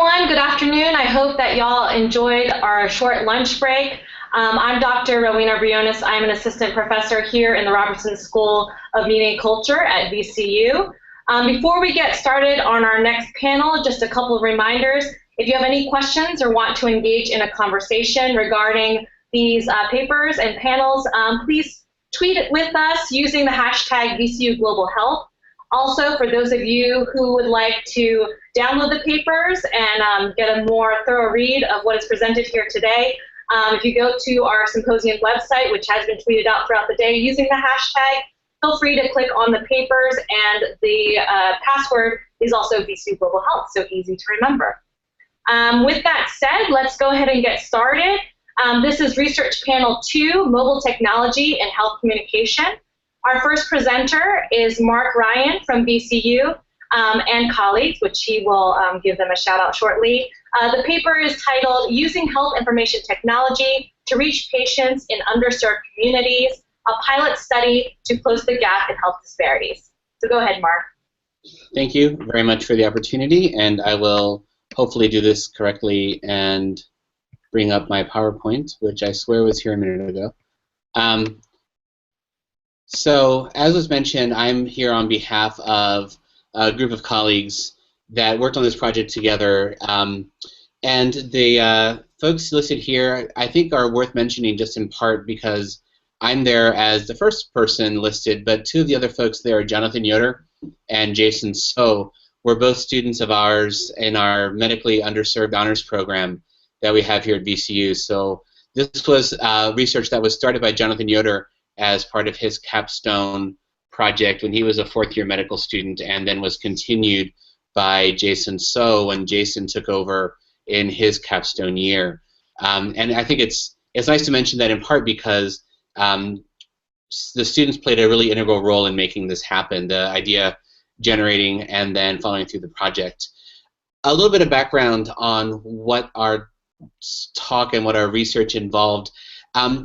everyone. Good afternoon. I hope that y'all enjoyed our short lunch break. I'm Dr. Rowena Briones. I'm an assistant professor here in the Robertson School of Media and Culture at VCU. Before we get started on our next panel, just a couple of reminders. If you have any questions or want to engage in a conversation regarding these papers and panels, please tweet it with us using the hashtag VCU Global Health. Also, for those of you who would like to download the papers and get a more thorough read of what is presented here today, if you go to our symposium website, which has been tweeted out throughout the day using the hashtag, feel free to click on the papers, and the password is also VCU Global Health, so easy to remember. With that said, let's go ahead and get started. This is Research Panel 2, Mobile Technology and Health Communication. Our first presenter is Mark Ryan from VCU and colleagues, which he will give them a shout out shortly. The paper is titled Using Health Information Technology to Reach Patients in Underserved Communities, a pilot study to close the gap in health disparities. So go ahead, Mark. Thank you very much for the opportunity, and I will hopefully do this correctly and bring up my PowerPoint, which I swear was here a minute ago. So, as was mentioned, I'm here on behalf of a group of colleagues that worked on this project together, and the folks listed here I think are worth mentioning just in part because I'm there as the first person listed, but two of the other folks there, Jonathan Yoder and Jason So, were both students of ours in our medically underserved honors program that we have here at VCU. So this was research that was started by Jonathan Yoder as part of his capstone project when he was a fourth-year medical student, and then was continued by Jason So when Jason took over in his capstone year. And I think it's nice to mention that in part because the students played a really integral role in making this happen, the idea generating and then following through the project. A little bit of background on what our talk and what our research involved.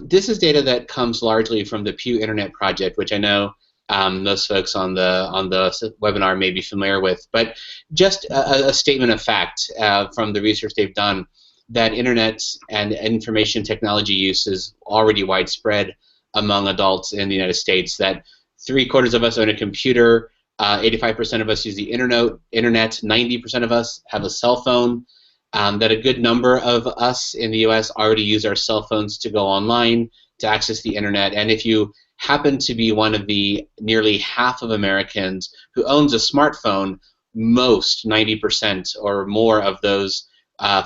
This is data that comes largely from the Pew Internet Project, which I know most folks on the webinar may be familiar with. But just a statement of fact from the research they've done that internet and information technology use is already widespread among adults in the United States. That 3/4 of us own a computer, 85% of us use the internet, 90% of us have a cell phone. That a good number of us in the U.S. already use our cell phones to go online, to access the internet, and if you happen to be one of the nearly half of Americans who owns a smartphone, most, 90% or more of those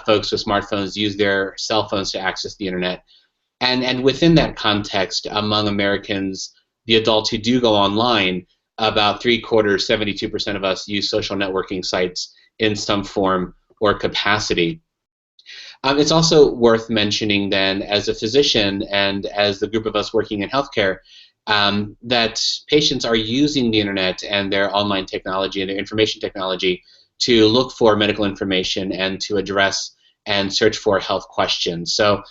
folks with smartphones use their cell phones to access the internet. And within that context, among Americans, the adults who do go online, about 3/4, 72% of us use social networking sites in some form or capacity. It's also worth mentioning then, as a physician and as the group of us working in healthcare, that patients are using the internet and their online technology and their information technology to look for medical information and to address and search for health questions. So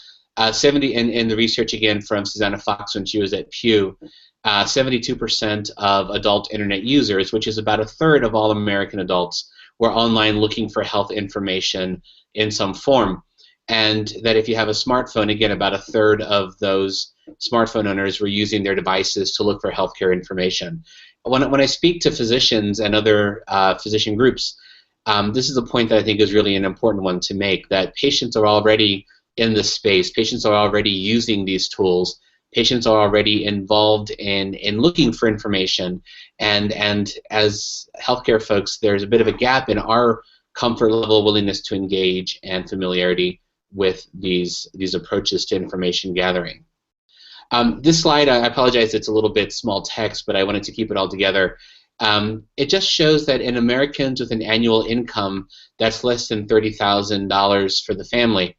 70, in the research again from Susanna Fox when she was at Pew, 72% of adult internet users, which is about 1/3 of all American adults, were online looking for health information in some form. And that if you have a smartphone, again, about 1/3 of those smartphone owners were using their devices to look for healthcare information. When I speak to physicians and other physician groups, this is a point that I think is really an important one to make, that patients are already in this space, patients are already using these tools, patients are already involved in looking for information, and as healthcare folks, there's a bit of a gap in our comfort level, willingness to engage, and familiarity with these approaches to information gathering. This slide, I apologize, it's a little bit small text, but I wanted to keep it all together. It just shows that in Americans with an annual income that's less than $30,000 for the family,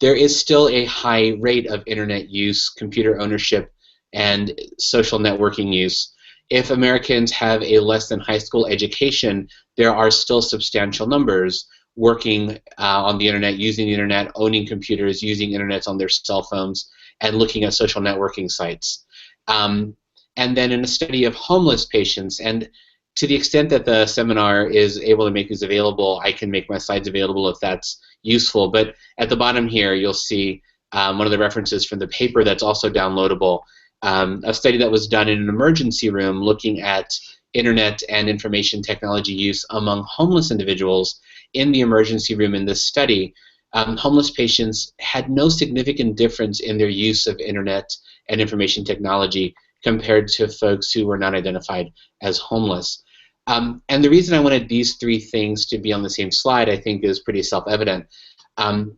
there is still a high rate of internet use, computer ownership, and social networking use. If Americans have a less than high school education, there are still substantial numbers working on the internet, using the internet, owning computers, using internets on their cell phones, and looking at social networking sites. And then in a study of homeless patients, and To the extent that the seminar is able to make these available, I can make my slides available if that's useful. But at the bottom here, you'll see one of the references from the paper that's also downloadable, a study that was done in an emergency room looking at internet and information technology use among homeless individuals in the emergency room in this study. Homeless patients had no significant difference in their use of internet and information technology compared to folks who were not identified as homeless. And the reason I wanted these three things to be on the same slide, I think, is pretty self-evident.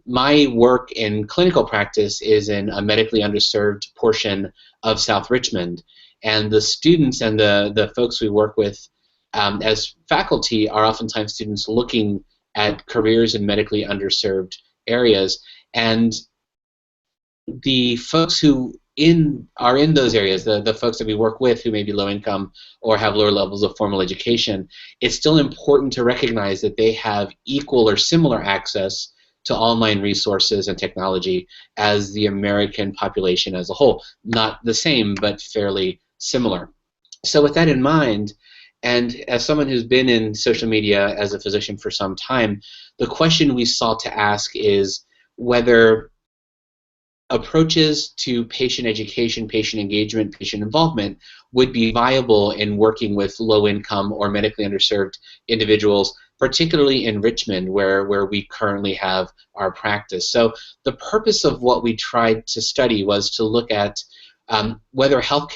My work in clinical practice is in a medically underserved portion of South Richmond, and the students and the folks we work with as faculty are oftentimes students looking at careers in medically underserved areas, and the folks who are in those areas, the folks that we work with who may be low income or have lower levels of formal education, it's still important to recognize that they have equal or similar access to online resources and technology as the American population as a whole. Not the same, but fairly similar. So with that in mind, and as someone who's been in social media as a physician for some time, the question we sought to ask is whether approaches to patient education, patient engagement, patient involvement would be viable in working with low-income or medically underserved individuals, particularly in Richmond, where we currently have our practice. So the purpose of what we tried to study was to look at whether health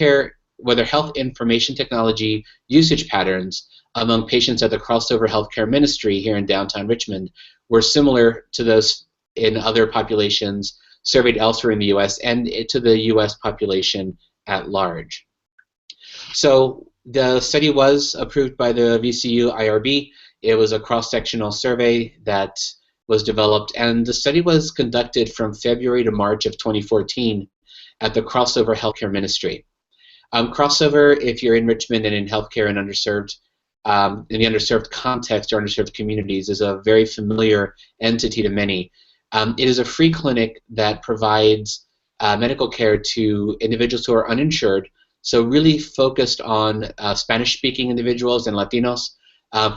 information technology usage patterns among patients at the Crossover Healthcare Ministry here in downtown Richmond were similar to those in other populations surveyed elsewhere in the U.S. and to the U.S. population at large. So the study was approved by the VCU IRB. It was a cross-sectional survey that was developed, and the study was conducted from February to March of 2014 at the Crossover Healthcare Ministry. Crossover, if you're in Richmond and in healthcare and underserved, in the underserved context or underserved communities, is a very familiar entity to many. It is a free clinic that provides medical care to individuals who are uninsured, so really focused on Spanish-speaking individuals and Latinos,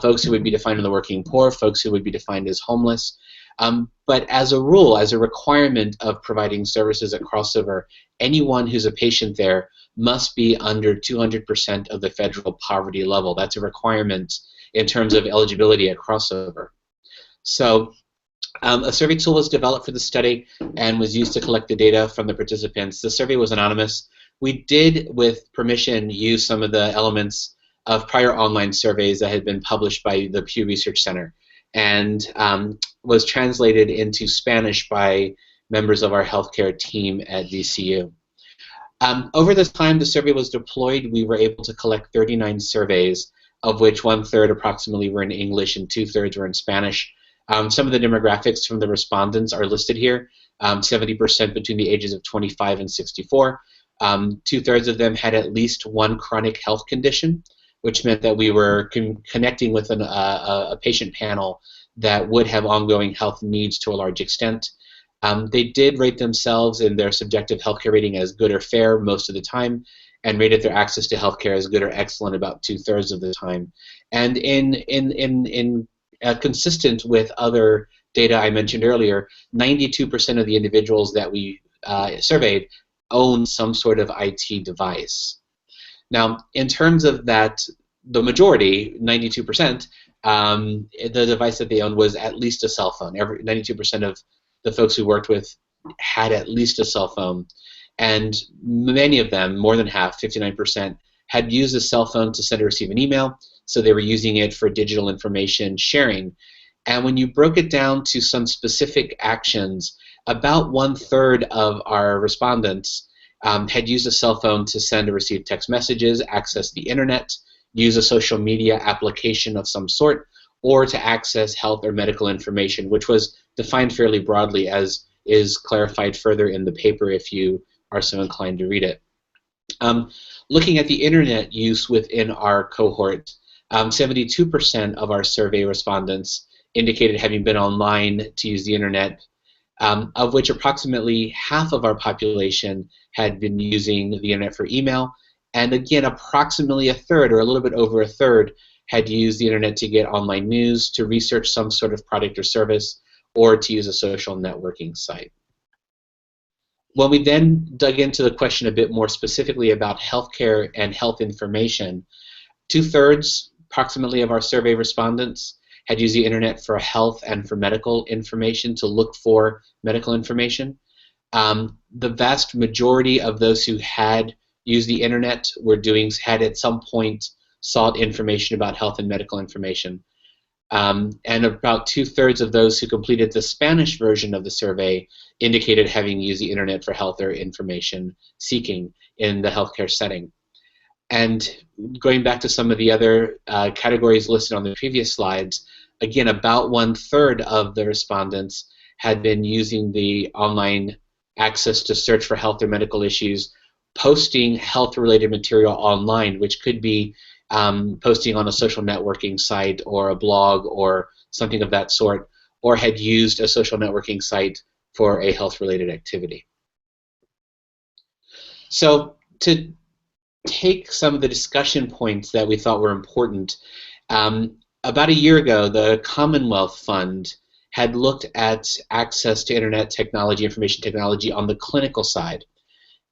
folks who would be defined as the working poor, folks who would be defined as homeless. But as a rule, as a requirement of providing services at Crossover, anyone who's a patient there must be under 200% of the federal poverty level. That's a requirement in terms of eligibility at Crossover. So a survey tool was developed for the study and was used to collect the data from the participants. The survey was anonymous. We did, with permission, use some of the elements of prior online surveys that had been published by the Pew Research Center and was translated into Spanish by members of our healthcare team at VCU. Over this time the survey was deployed, we were able to collect 39 surveys, of which 1/3 approximately were in English and 2/3 were in Spanish. Some of the demographics from the respondents are listed here. 70% between the ages of 25 and 64. 2/3 of them had at least one chronic health condition, which meant that we were connecting with a patient panel that would have ongoing health needs to a large extent. They did rate themselves in their subjective healthcare rating as good or fair most of the time, and rated their access to healthcare as good or excellent about 2/3 of the time. And consistent with other data I mentioned earlier, 92% of the individuals that we surveyed own some sort of IT device. Now, in terms of that, the majority, 92%, the device that they owned was at least a cell phone. 92% of the folks we worked with had at least a cell phone, and many of them, more than half, 59%, had used a cell phone to send or receive an email, so they were using it for digital information sharing. And when you broke it down to some specific actions, about 1/3 of our respondents had used a cell phone to send or receive text messages, access the internet, use a social media application of some sort, or to access health or medical information, which was defined fairly broadly, as is clarified further in the paper if you are so inclined to read it. Looking at the internet use within our cohort, 72% of our survey respondents indicated having been online to use the internet, of which approximately half of our population had been using the internet for email, and again approximately 1/3, or a little bit over 1/3, had used the internet to get online news, to research some sort of product or service, or to use a social networking site. When we then dug into the question a bit more specifically about healthcare and health information, 2/3 approximately of our survey respondents had used the internet for health and for medical information, to look for medical information. The vast majority of those who had used the internet had at some point sought information about health and medical information. And about 2/3 of those who completed the Spanish version of the survey indicated having used the internet for health or information seeking in the healthcare setting. And going back to some of the other categories listed on the previous slides, again, about 1/3 of the respondents had been using the online access to search for health or medical issues, posting health-related material online, which could be posting on a social networking site or a blog or something of that sort, or had used a social networking site for a health-related activity. So to take some of the discussion points that we thought were important, about a year ago, the Commonwealth Fund had looked at access to internet technology, information technology on the clinical side.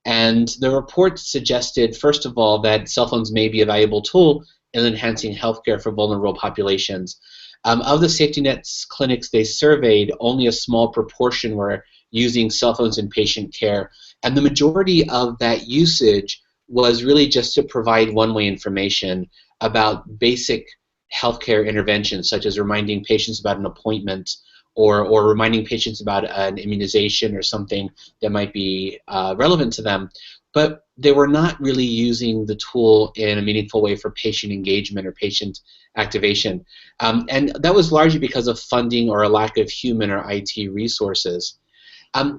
And the report suggested, first of all, that cell phones may be a valuable tool in enhancing healthcare for vulnerable populations. Of the safety net clinics they surveyed, only a small proportion were using cell phones in patient care. And the majority of that usage was really just to provide one-way information about basic healthcare interventions, such as reminding patients about an appointment, or reminding patients about an immunization or something that might be relevant to them. But they were not really using the tool in a meaningful way for patient engagement or patient activation. And that was largely because of funding or a lack of human or IT resources,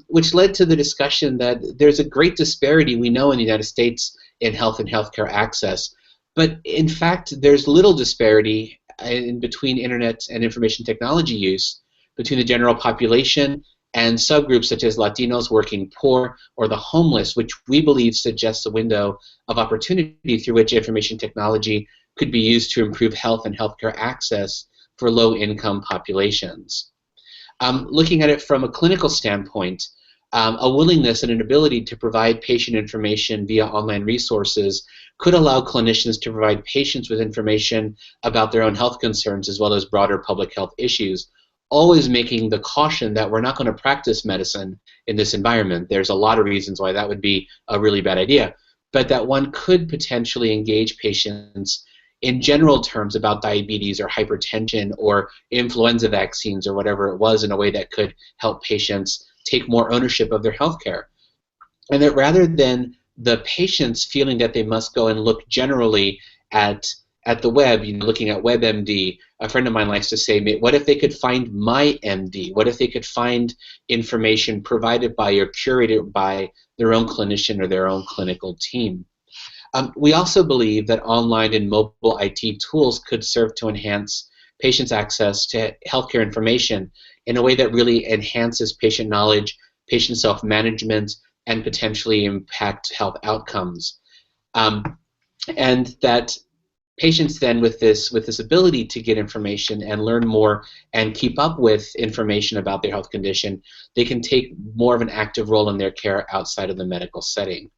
which led to the discussion that there's a great disparity, we know, in the United States in health and healthcare access. But in fact, there's little disparity in between internet and information technology use between the general population and subgroups such as Latinos, working poor, or the homeless, which we believe suggests a window of opportunity through which information technology could be used to improve health and healthcare access for low-income populations. Looking at it from a clinical standpoint, a willingness and an ability to provide patient information via online resources could allow clinicians to provide patients with information about their own health concerns as well as broader public health issues, always making the caution that we're not going to practice medicine in this environment. There's a lot of reasons why that would be a really bad idea, but that one could potentially engage patients in general terms about diabetes or hypertension or influenza vaccines or whatever it was in a way that could help patients take more ownership of their health care. And that rather than the patients feeling that they must go and look generally at the web, looking at WebMD, a friend of mine likes to say, what if they could find my MD? What if they could find information provided by or curated by their own clinician or their own clinical team? We also believe that online and mobile IT tools could serve to enhance patients' access to healthcare information in a way that really enhances patient knowledge, patient self-management, and potentially impact health outcomes. And that patients then with this ability to get information and learn more and keep up with information about their health condition, they can take more of an active role in their care outside of the medical setting.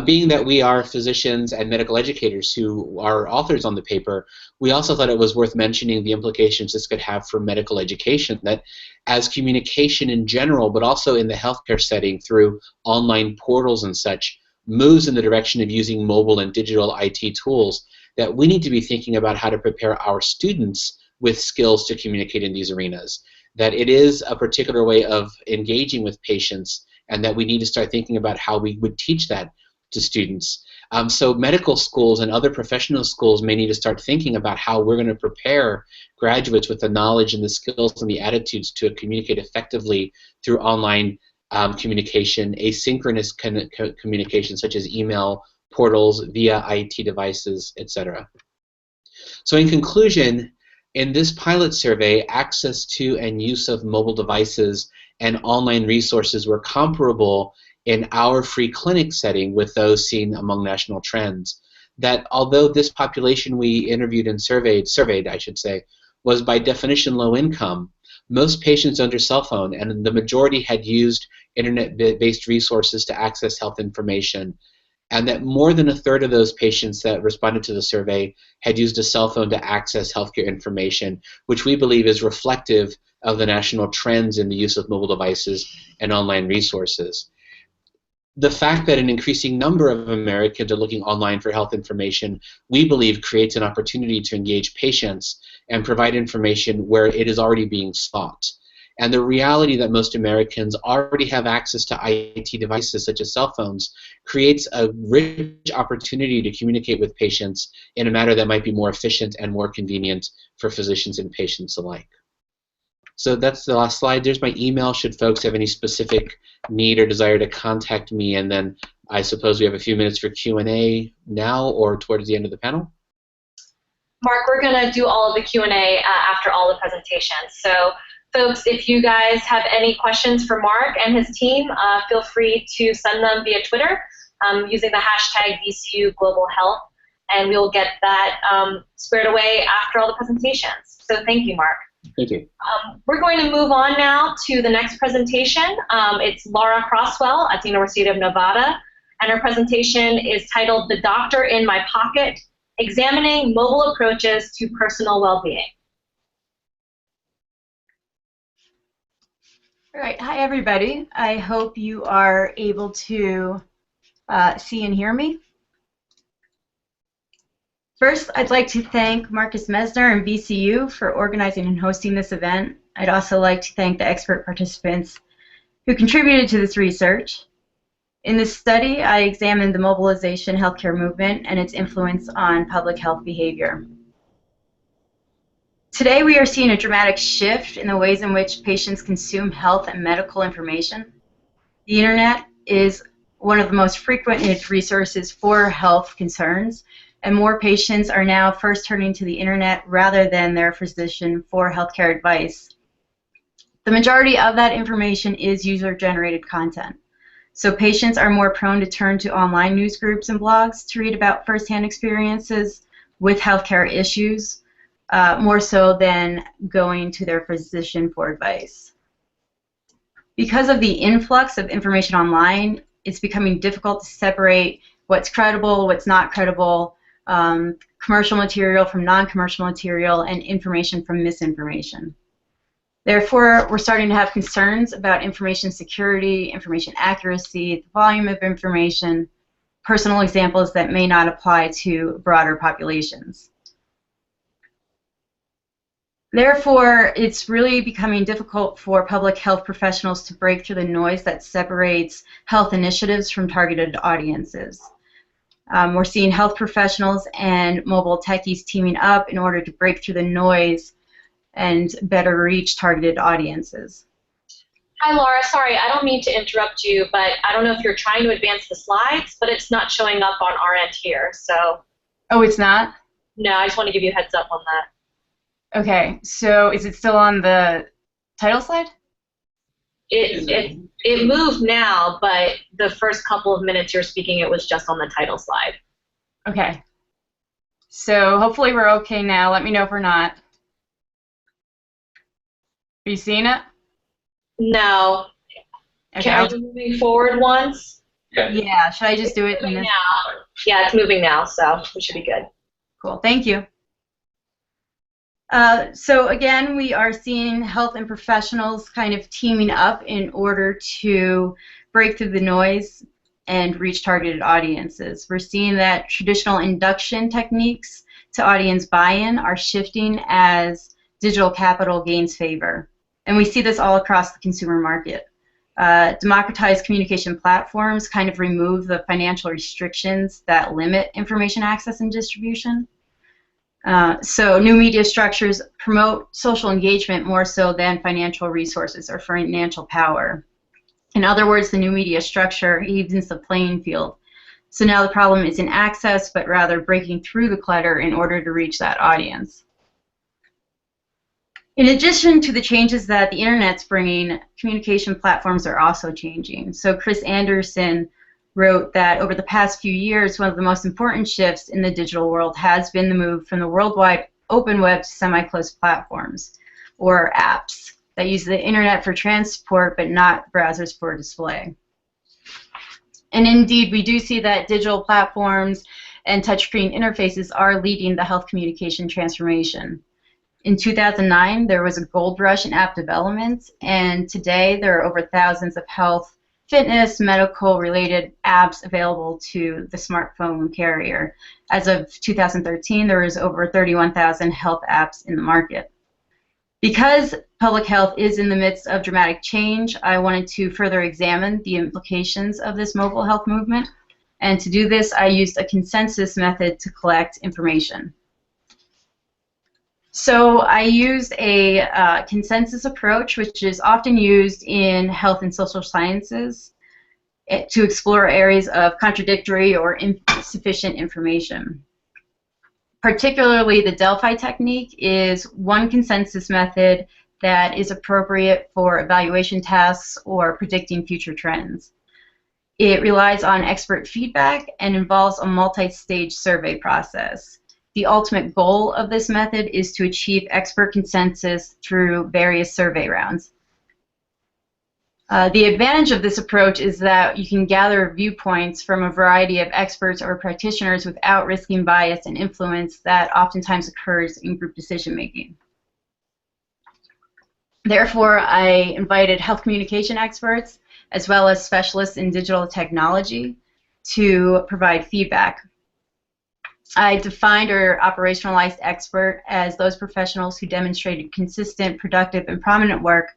Being that we are physicians and medical educators who are authors on the paper, we also thought it was worth mentioning the implications this could have for medical education, that as communication in general, but also in the healthcare setting through online portals and such, moves in the direction of using mobile and digital IT tools, that we need to be thinking about how to prepare our students with skills to communicate in these arenas, that it is a particular way of engaging with patients, and that we need to start thinking about how we would teach that to students. So medical schools and other professional schools may need to start thinking about how we're going to prepare graduates with the knowledge and the skills and the attitudes to communicate effectively through online communication, asynchronous communication such as email, portals, via IT devices, etc. So in conclusion, in this pilot survey, access to and use of mobile devices and online resources were comparable in our free clinic setting with those seen among national trends. that although this population we interviewed and surveyed, I should say, was by definition low income, most patients owned a cell phone, and the majority had used internet-based resources to access health information, and that more than a third of those patients that responded to the survey had used a cell phone to access healthcare information, which we believe is reflective of the national trends in the use of mobile devices and online resources. The fact that an increasing number of Americans are looking online for health information, we believe creates an opportunity to engage patients and provide information where it is already being sought. And the reality that most Americans already have access to IT devices such as cell phones creates a rich opportunity to communicate with patients in a manner that might be more efficient and more convenient for physicians and patients alike. So that's the last slide. There's my email should folks have any specific need or desire to contact me, and then I suppose we have a few minutes for Q&A now or towards the end of the panel. Mark, we're going to do all of the Q&A after all the presentations. So folks, if you guys have any questions for Mark and his team, feel free to send them via Twitter using the hashtag VCU Global Health, and we'll get that squared away after all the presentations. So thank you, Mark. Thank you. We're going to move on now to the next presentation. It's Laura Crosswell at the University of Nevada, and her presentation is titled "The Doctor in My Pocket: Examining Mobile Approaches to Personal Well-Being." All right, hi everybody. I hope you are able to see and hear me. First, I'd like to thank Marcus Mesner and VCU for organizing and hosting this event. I'd also like to thank the expert participants who contributed to this research. In this study, I examined the mobilization healthcare movement and its influence on public health behavior. Today, we are seeing a dramatic shift in the ways in which patients consume health and medical information. The internet is one of the most frequented resources for health concerns, and more patients are now first turning to the internet rather than their physician for healthcare advice. The majority of that information is user-generated content. So patients are more prone to turn to online news groups and blogs to read about firsthand experiences with healthcare issues, more so than going to their physician for advice. Because of the influx of information online, it's becoming difficult to separate what's credible, what's not credible, commercial material from non-commercial material, and information from misinformation. Therefore, we're starting to have concerns about information security, information accuracy, the volume of information, personal examples that may not apply to broader populations. Therefore, it's really becoming difficult for public health professionals to break through the noise that separates health initiatives from targeted audiences. We're seeing health professionals and mobile techies teaming up in order to break through the noise and better reach targeted audiences. Hi, Laura. Sorry, I don't mean to interrupt you, but I don't know if you're trying to advance the slides, but it's not showing up on our end here. So. Oh, it's not? No, I just want to give you a heads up on that. Okay, so is it still on the title slide? It moved now, but the first couple of minutes you're speaking, it was just on the title slide. Okay. So hopefully we're okay now. Let me know if we're not. Are you seeing it? No. Okay. Are you moving forward once? Yeah. Should I just do it? Now. Yeah, it's moving now, so we should be good. Cool. Thank you. So again, we are seeing health and professionals kind of teaming up in order to break through the noise and reach targeted audiences. We're seeing that traditional induction techniques to audience buy-in are shifting as digital capital gains favor. And we see this all across the consumer market. Democratized communication platforms kind of remove the financial restrictions that limit information access and distribution. So new media structures promote social engagement more so than financial resources or financial power. In other words, the new media structure evens the playing field. So now the problem isn't access, but rather breaking through the clutter in order to reach that audience. In addition to the changes that the internet's bringing, communication platforms are also changing. So Chris Anderson wrote that over the past few years, one of the most important shifts in the digital world has been the move from the worldwide open web to semi-closed platforms, or apps, that use the internet for transport but not browsers for display. And indeed, we do see that digital platforms and touchscreen interfaces are leading the health communication transformation. In 2009, there was a gold rush in app development, and today there are over thousands of health, fitness, medical-related apps available to the smartphone carrier. As of 2013, there was over 31,000 health apps in the market. Because public health is in the midst of dramatic change, I wanted to further examine the implications of this mobile health movement. And to do this, I used a consensus method to collect information. So I used a consensus approach, which is often used in health and social sciences, to explore areas of contradictory or insufficient information. Particularly, the Delphi technique is one consensus method that is appropriate for evaluation tasks or predicting future trends. It relies on expert feedback and involves a multi-stage survey process. The ultimate goal of this method is to achieve expert consensus through various survey rounds. The advantage of this approach is that you can gather viewpoints from a variety of experts or practitioners without risking bias and influence that oftentimes occurs in group decision-making. Therefore, I invited health communication experts as well as specialists in digital technology to provide feedback. I defined or operationalized expert as those professionals who demonstrated consistent, productive, and prominent work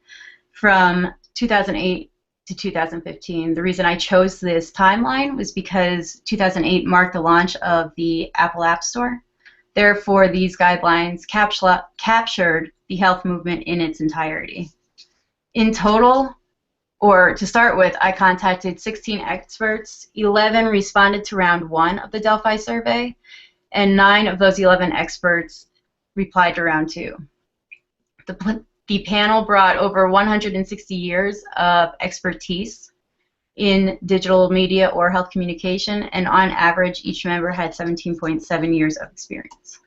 from 2008 to 2015. The reason I chose this timeline was because 2008 marked the launch of the Apple App Store. Therefore, these guidelines captured the health movement in its entirety. In total, or to start with, I contacted 16 experts. 11 responded to round 1 of the Delphi survey, and 9 of those 11 experts replied to round 2. The panel brought over 160 years of expertise in digital media or health communication, and on average, each member had 17.7 years of experience.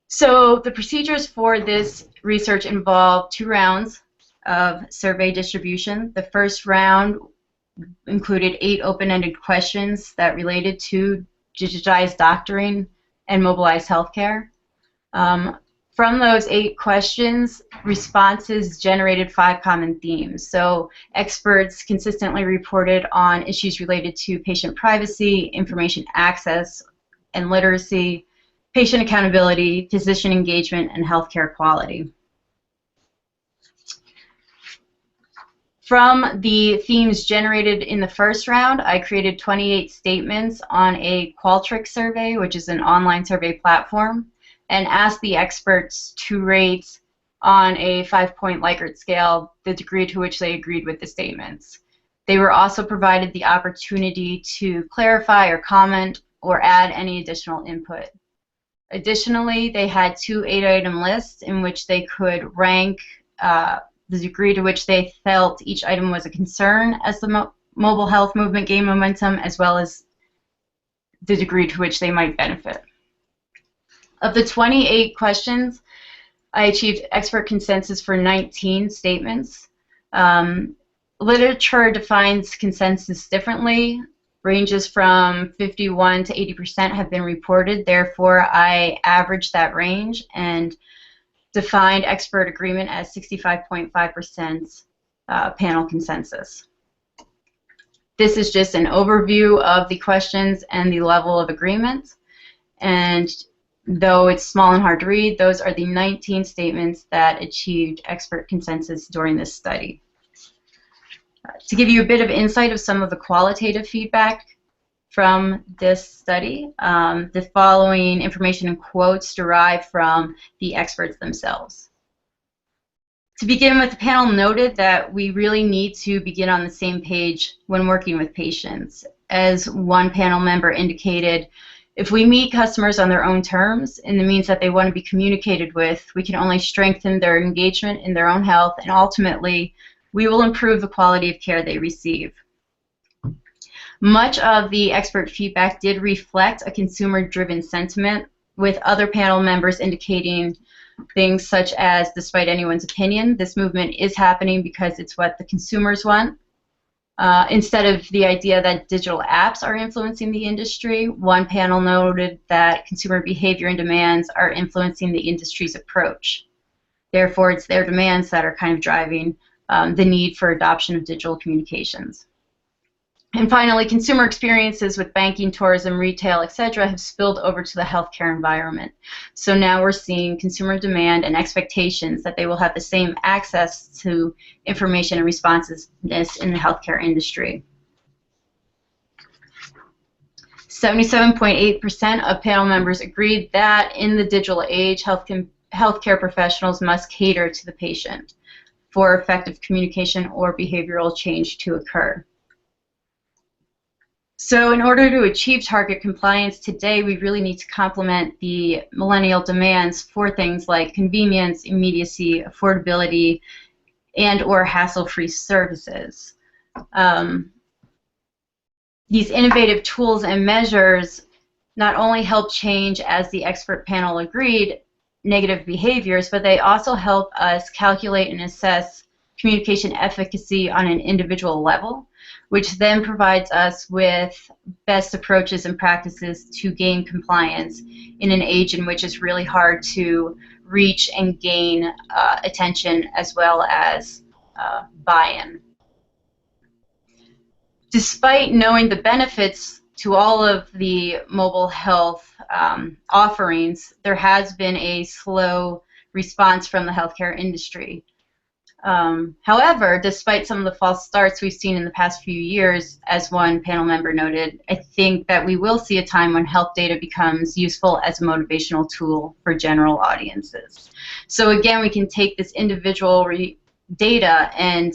So the procedures for this research involved 2 rounds of survey distribution. The first round included 8 open-ended questions that related to digitized doctoring and mobilized healthcare. From those 8 questions, responses generated 5 common themes. So experts consistently reported on issues related to patient privacy, information access and literacy, patient accountability, physician engagement, and healthcare quality. From the themes generated in the first round, I created 28 statements on a Qualtrics survey, which is an online survey platform, and asked the experts to rate on a 5-point Likert scale the degree to which they agreed with the statements. They were also provided the opportunity to clarify or comment or add any additional input. Additionally, they had 2 8-item lists in which they could rank the degree to which they felt each item was a concern as the mobile health movement gained momentum, as well as the degree to which they might benefit. Of the 28 questions, I achieved expert consensus for 19 statements. Literature defines consensus differently. Ranges from 51 to 80% have been reported. Therefore, I averaged that range and defined expert agreement as 65.5% panel consensus. This is just an overview of the questions and the level of agreement. And though it's small and hard to read, those are the 19 statements that achieved expert consensus during this study. To give you a bit of insight of some of the qualitative feedback from this study, the following information and quotes derive from the experts themselves. To begin with, the panel noted that we really need to begin on the same page when working with patients. As one panel member indicated, if we meet customers on their own terms in the means that they want to be communicated with, we can only strengthen their engagement in their own health, and ultimately, we will improve the quality of care they receive. Much of the expert feedback did reflect a consumer-driven sentiment, with other panel members indicating things such as, despite anyone's opinion, this movement is happening because it's what the consumers want. Instead of the idea that digital apps are influencing the industry, one panel noted that consumer behavior and demands are influencing the industry's approach. Therefore, it's their demands that are kind of driving the need for adoption of digital communications. And finally, consumer experiences with banking, tourism, retail, etc. have spilled over to the healthcare environment. So now we're seeing consumer demand and expectations that they will have the same access to information and responsiveness in the healthcare industry. 77.8% of panel members agreed that in the digital age, healthcare professionals must cater to the patient for effective communication or behavioral change to occur. So in order to achieve target compliance today, we really need to complement the millennial demands for things like convenience, immediacy, affordability, and or hassle-free services. These innovative tools and measures not only help change, as the expert panel agreed, negative behaviors, but they also help us calculate and assess communication efficacy on an individual level, which then provides us with best approaches and practices to gain compliance in an age in which it's really hard to reach and gain attention as well as buy-in. Despite knowing the benefits to all of the mobile health offerings, there has been a slow response from the healthcare industry. However, despite some of the false starts we've seen in the past few years, as one panel member noted, I think that we will see a time when health data becomes useful as a motivational tool for general audiences. So again, we can take this individual data and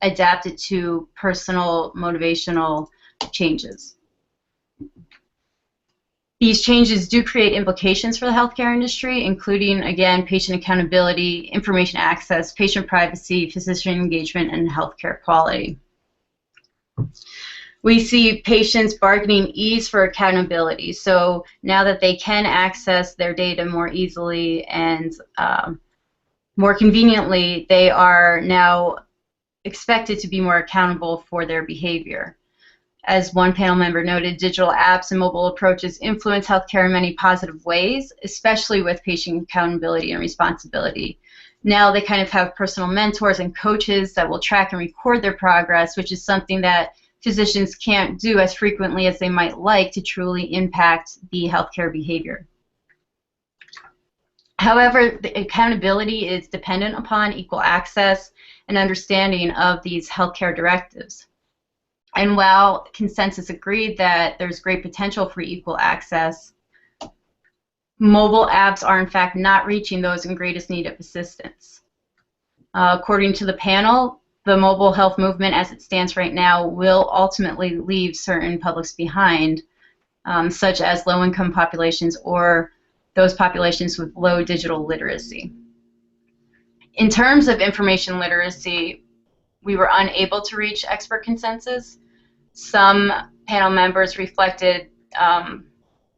adapt it to personal motivational changes. These changes do create implications for the healthcare industry, including, again, patient accountability, information access, patient privacy, physician engagement, and healthcare quality. We see patients bargaining ease for accountability. So now that they can access their data more easily and more conveniently, they are now expected to be more accountable for their behavior. As one panel member noted, digital apps and mobile approaches influence healthcare in many positive ways, especially with patient accountability and responsibility. Now they kind of have personal mentors and coaches that will track and record their progress, which is something that physicians can't do as frequently as they might like to truly impact the healthcare behavior. However, the accountability is dependent upon equal access and understanding of these healthcare directives. And while consensus agreed that there's great potential for equal access, mobile apps are in fact not reaching those in greatest need of assistance. According to the panel, the mobile health movement as it stands right now will ultimately leave certain publics behind, such as low-income populations or those populations with low digital literacy. In terms of information literacy, we were unable to reach expert consensus. Some panel members reflected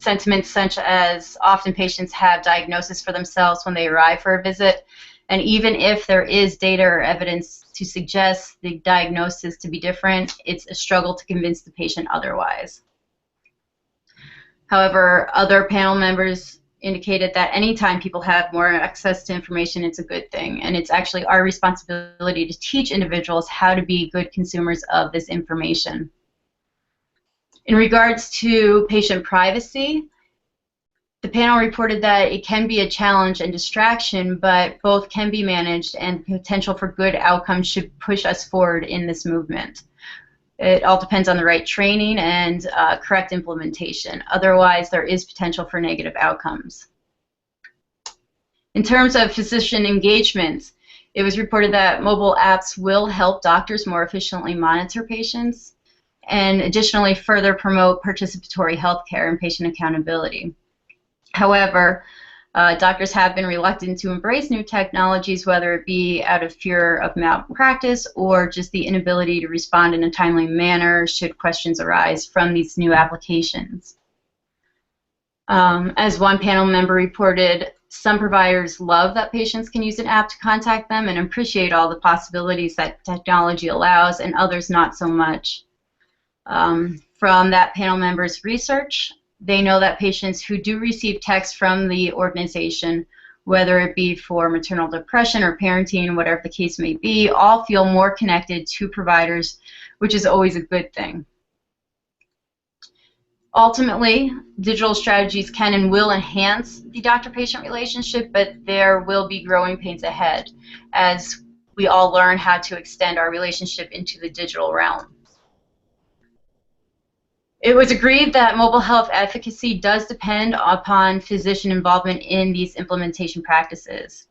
sentiments such as often patients have diagnosis for themselves when they arrive for a visit, and even if there is data or evidence to suggest the diagnosis to be different, it's a struggle to convince the patient otherwise. However, other panel members indicated that anytime people have more access to information, it's a good thing, and it's actually our responsibility to teach individuals how to be good consumers of this information. In regards to patient privacy, the panel reported that it can be a challenge and distraction, but both can be managed, and the potential for good outcomes should push us forward in this movement. It all depends on the right training and correct implementation. Otherwise, there is potential for negative outcomes. In terms of physician engagement, it was reported that mobile apps will help doctors more efficiently monitor patients and additionally further promote participatory healthcare and patient accountability. However, Doctors have been reluctant to embrace new technologies, whether it be out of fear of malpractice or just the inability to respond in a timely manner should questions arise from these new applications. As one panel member reported, some providers love that patients can use an app to contact them and appreciate all the possibilities that technology allows, and others not so much. From that panel member's research, they know that patients who do receive text from the organization, whether it be for maternal depression or parenting, whatever the case may be, all feel more connected to providers, which is always a good thing. Ultimately, digital strategies can and will enhance the doctor-patient relationship, but there will be growing pains ahead as we all learn how to extend our relationship into the digital realm. It was agreed that mobile health efficacy does depend upon physician involvement in these implementation practices.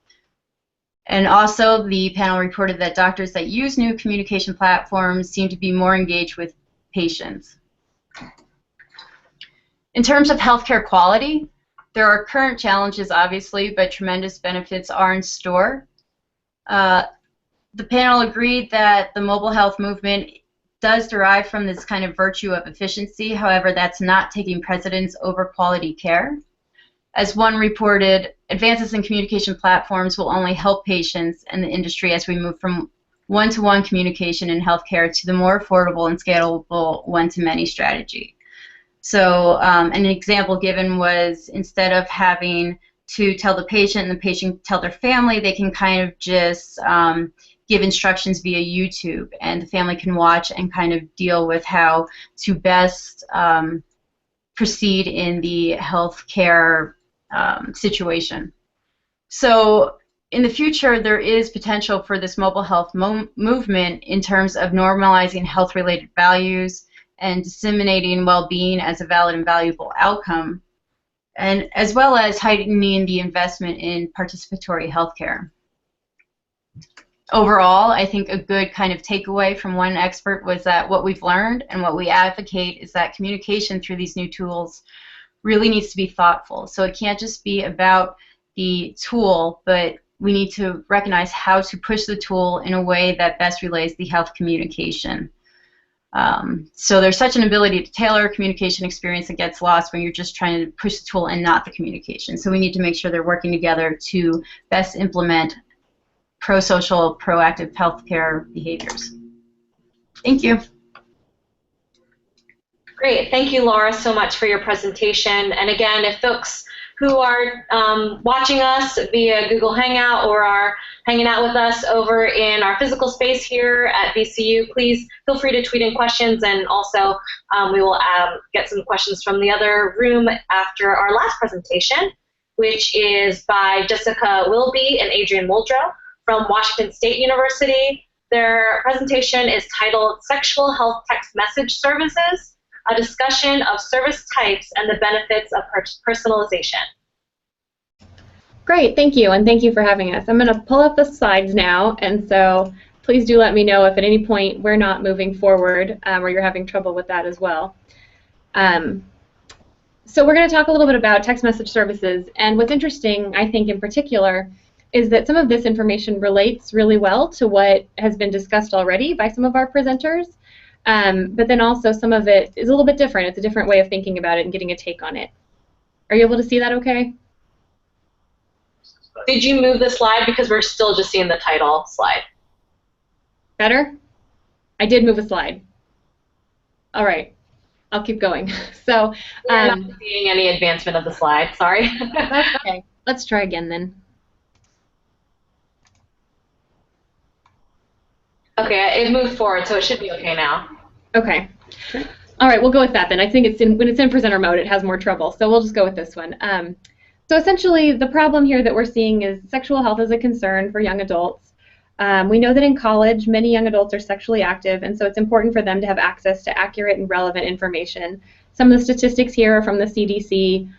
And also, the panel reported that doctors that use new communication platforms seem to be more engaged with patients. In terms of healthcare quality, there are current challenges, obviously, but tremendous benefits are in store. The panel agreed that the mobile health movement does derive from this kind of virtue of efficiency. However, that's not taking precedence over quality care. As one reported, advances in communication platforms will only help patients and the industry as we move from one-to-one communication in healthcare to the more affordable and scalable one-to-many strategy. So an example given was, instead of having to tell the patient and the patient tell their family, they can kind of just give instructions via YouTube, and the family can watch and kind of deal with how to best proceed in the healthcare situation. So in the future, there is potential for this mobile health movement in terms of normalizing health-related values and disseminating well-being as a valid and valuable outcome, and as well as heightening the investment in participatory healthcare. Overall, I think a good kind of takeaway from one expert was that what we've learned and what we advocate is that communication through these new tools really needs to be thoughtful. So it can't just be about the tool, but we need to recognize how to push the tool in a way that best relays the health communication. So there's such an ability to tailor a communication experience that gets lost when you're just trying to push the tool and not the communication. So we need to make sure they're working together to best implement pro-social, proactive healthcare behaviors. Thank you. Great. Thank you, Laura, so much for your presentation. And again, if folks who are watching us via Google Hangout or are hanging out with us over in our physical space here at VCU, please feel free to tweet in questions, and also we will get some questions from the other room after our last presentation, which is by Jessica Willoughby and Adrienne Muldrow from Washington State University. Their presentation is titled Sexual Health Text Message Services, a discussion of service types and the benefits of personalization. Great, thank you, and thank you for having us. I'm going to pull up the slides now, and so please do let me know if at any point we're not moving forward or you're having trouble with that as well. So we're going to talk a little bit about text message services, and what's interesting, I think in particular, is that some of this information relates really well to what has been discussed already by some of our presenters, but then also some of it is a little bit different. It's a different way of thinking about it and getting a take on it. Are you able to see that okay? Did you move the slide? Because we're still just seeing the title slide. Better? I did move a slide. All right. I'll keep going. So I'm not seeing any advancement of the slide. Sorry. That's okay. Let's try again then. Okay, it moved forward, so it should be okay now. Okay. All right, we'll go with that then. I think it's when it's in presenter mode, it has more trouble, so we'll just go with this one. So essentially, the problem here that we're seeing is sexual health is a concern for young adults. We know that in college, many young adults are sexually active, and so it's important for them to have access to accurate and relevant information. Some of the statistics here are from the CDC.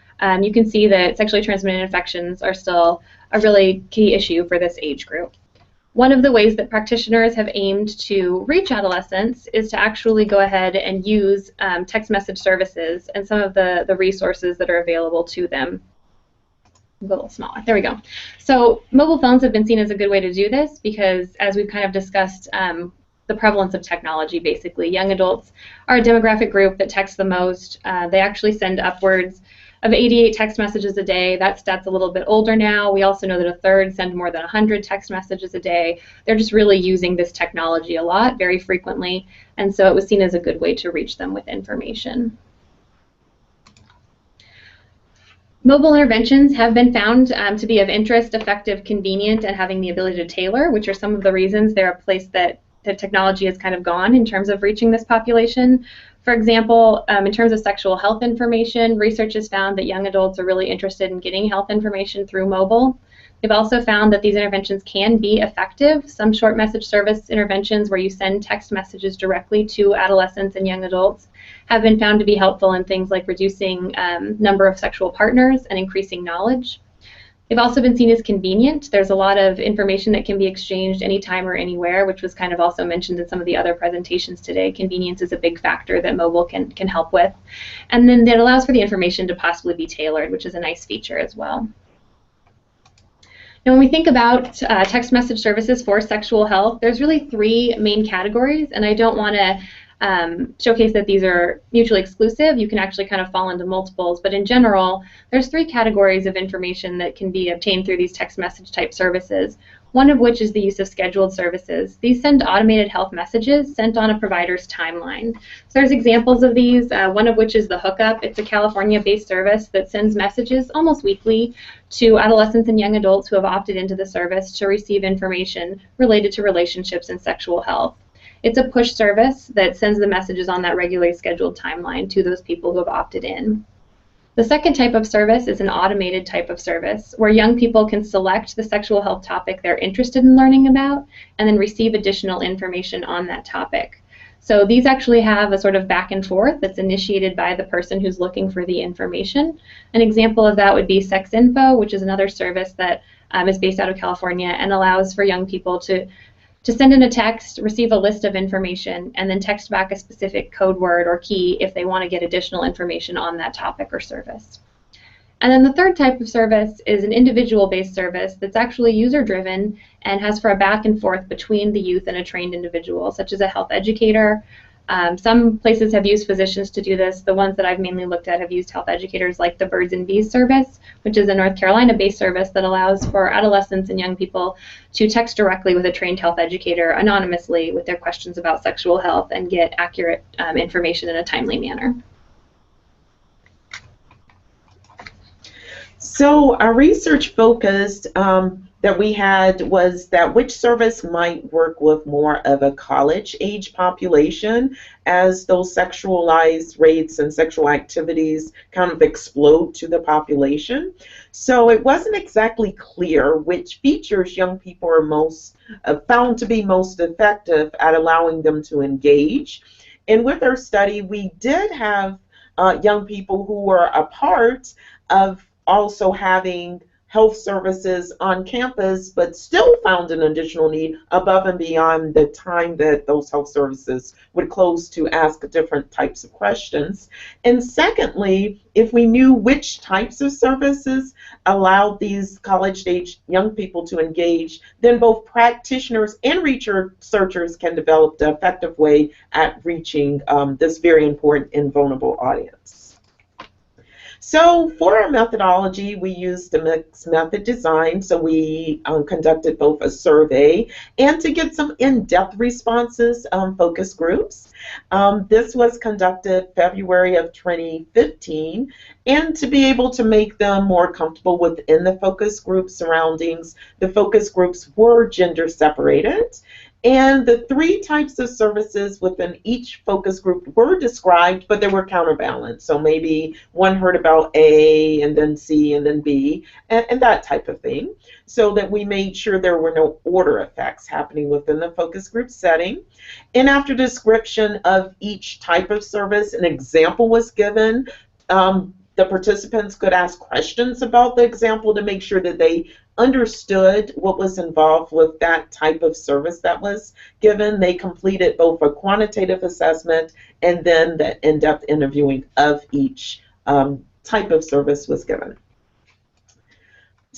You can see that sexually transmitted infections are still a really key issue for this age group. One of the ways that practitioners have aimed to reach adolescents is to actually go ahead and use text message services and some of the resources that are available to them. a little smaller. There we go. So mobile phones have been seen as a good way to do this because, as we've kind of discussed, the prevalence of technology, basically. Young adults are a demographic group that texts the most. They actually send upwards of 88 text messages a day. That stat's a little bit older now. We also know that a third send more than 100 text messages a day. They're just really using this technology a lot, very frequently, and so it was seen as a good way to reach them with information. Mobile interventions have been found to be of interest, effective, convenient, and having the ability to tailor, which are some of the reasons they're a place that the technology has kind of gone in terms of reaching this population. For example, in terms of sexual health information, research has found that young adults are really interested in getting health information through mobile. They've also found that these interventions can be effective. Some short message service interventions where you send text messages directly to adolescents and young adults have been found to be helpful in things like reducing number of sexual partners and increasing knowledge. They've also been seen as convenient. There's a lot of information that can be exchanged anytime or anywhere, which was kind of also mentioned in some of the other presentations today. Convenience is a big factor that mobile can help with. And then it allows for the information to possibly be tailored, which is a nice feature as well. Now, when we think about text message services for sexual health, there's really three main categories, and I don't want to showcase that these are mutually exclusive. You can actually kind of fall into multiples, but in general, there's three categories of information that can be obtained through these text message type services, one of which is the use of scheduled services. These send automated health messages sent on a provider's timeline. So there's examples of these, one of which is the Hookup. It's a California-based service that sends messages almost weekly to adolescents and young adults who have opted into the service to receive information related to relationships and sexual health. It's a push service that sends the messages on that regularly scheduled timeline to those people who have opted in. The second type of service is an automated type of service where young people can select the sexual health topic they're interested in learning about and then receive additional information on that topic. So these actually have a sort of back and forth that's initiated by the person who's looking for the information. An example of that would be Sex Info, which is another service that is based out of California and allows for young people to send in a text, receive a list of information, and then text back a specific code word or key if they want to get additional information on that topic or service. And then the third type of service is an individual-based service that's actually user-driven and has for a back and forth between the youth and a trained individual, such as a health educator. Some places have used physicians to do this. The ones that I've mainly looked at have used health educators, like the Birds and Bees service, which is a North Carolina-based service that allows for adolescents and young people to text directly with a trained health educator anonymously with their questions about sexual health and get accurate information in a timely manner. So our research focused that we had was that which service might work with more of a college-age population as those sexualized rates and sexual activities kind of explode to the population. So it wasn't exactly clear which features young people are most found to be most effective at allowing them to engage. And with our study, we did have young people who were a part of also having health services on campus, but still found an additional need above and beyond the time that those health services would close to ask different types of questions. And secondly, if we knew which types of services allowed these college-age young people to engage, then both practitioners and researchers can develop the effective way at reaching this very important and vulnerable audience. So for our methodology, we used a mixed method design. So we conducted both a survey and to get some in-depth responses, focus groups. This was conducted February of 2015, and to be able to make them more comfortable within the focus group surroundings, the focus groups were gender separated. And the three types of services within each focus group were described, but they were counterbalanced. So maybe one heard about A, and then C, and then B, and that type of thing, so that we made sure there were no order effects happening within the focus group setting. And after description of each type of service, an example was given. The participants could ask questions about the example to make sure that they understood what was involved with that type of service that was given. They completed both a quantitative assessment and then the in-depth interviewing of each type of service was given.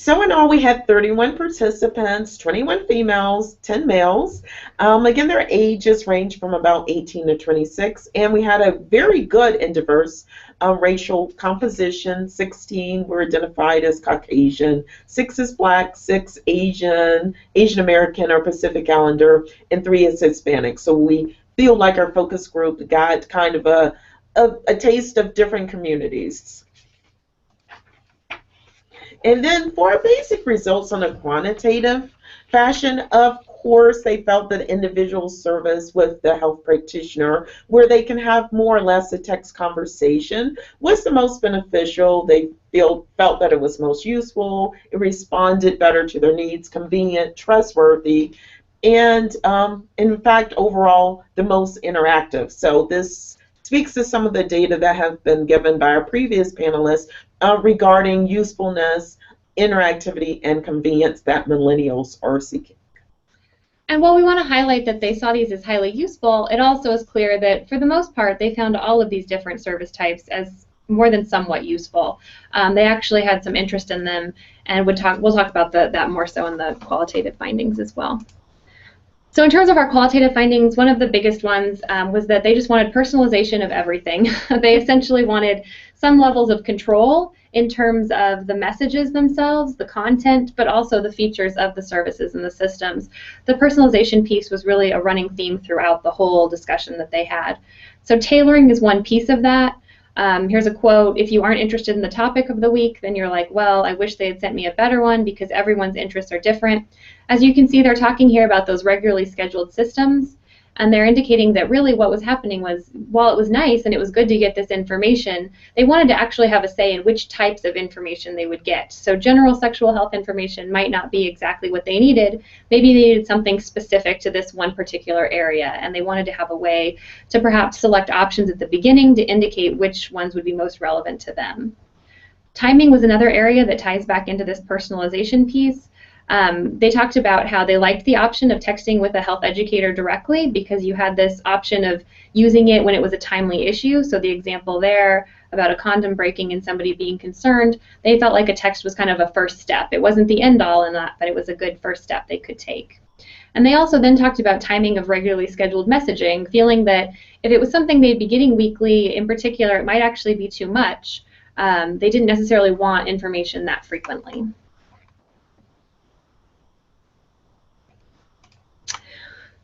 So in all, we had 31 participants, 21 females, 10 males. Again, their ages range from about 18 to 26, and we had a very good and diverse racial composition. 16 were identified as Caucasian, 6 is Black, 6 Asian, Asian American or Pacific Islander, and 3 is Hispanic. So we feel like our focus group got kind of a taste of different communities. And then for our basic results on a quantitative fashion, of course, they felt that individual service with the health practitioner, where they can have more or less a text conversation, was the most beneficial. They felt that it was most useful, it responded better to their needs, convenient, trustworthy, and in fact, overall, the most interactive. So this speaks to some of the data that have been given by our previous panelists regarding usefulness, interactivity, and convenience that millennials are seeking. And while we want to highlight that they saw these as highly useful, it also is clear that for the most part they found all of these different service types as more than somewhat useful. They actually had some interest in them, and we'll talk about that more so in the qualitative findings as well. So in terms of our qualitative findings, one of the biggest ones was that they just wanted personalization of everything. They essentially wanted some levels of control in terms of the messages themselves, the content, but also the features of the services and the systems. The personalization piece was really a running theme throughout the whole discussion that they had. So tailoring is one piece of that. Here's a quote: if you aren't interested in the topic of the week, then you're like, well, I wish they had sent me a better one because everyone's interests are different. As you can see, they're talking here about those regularly scheduled systems, and they're indicating that really what was happening was, while it was nice and it was good to get this information, they wanted to actually have a say in which types of information they would get. So general sexual health information might not be exactly what they needed. Maybe they needed something specific to this one particular area, and they wanted to have a way to perhaps select options at the beginning to indicate which ones would be most relevant to them. Timing was another area that ties back into this personalization piece. They talked about how they liked the option of texting with a health educator directly because you had this option of using it when it was a timely issue. So the example there about a condom breaking and somebody being concerned, they felt like a text was kind of a first step. It wasn't the end all in that, but it was a good first step they could take. And they also then talked about timing of regularly scheduled messaging, feeling that if it was something they'd be getting weekly, in particular, it might actually be too much. They didn't necessarily want information that frequently.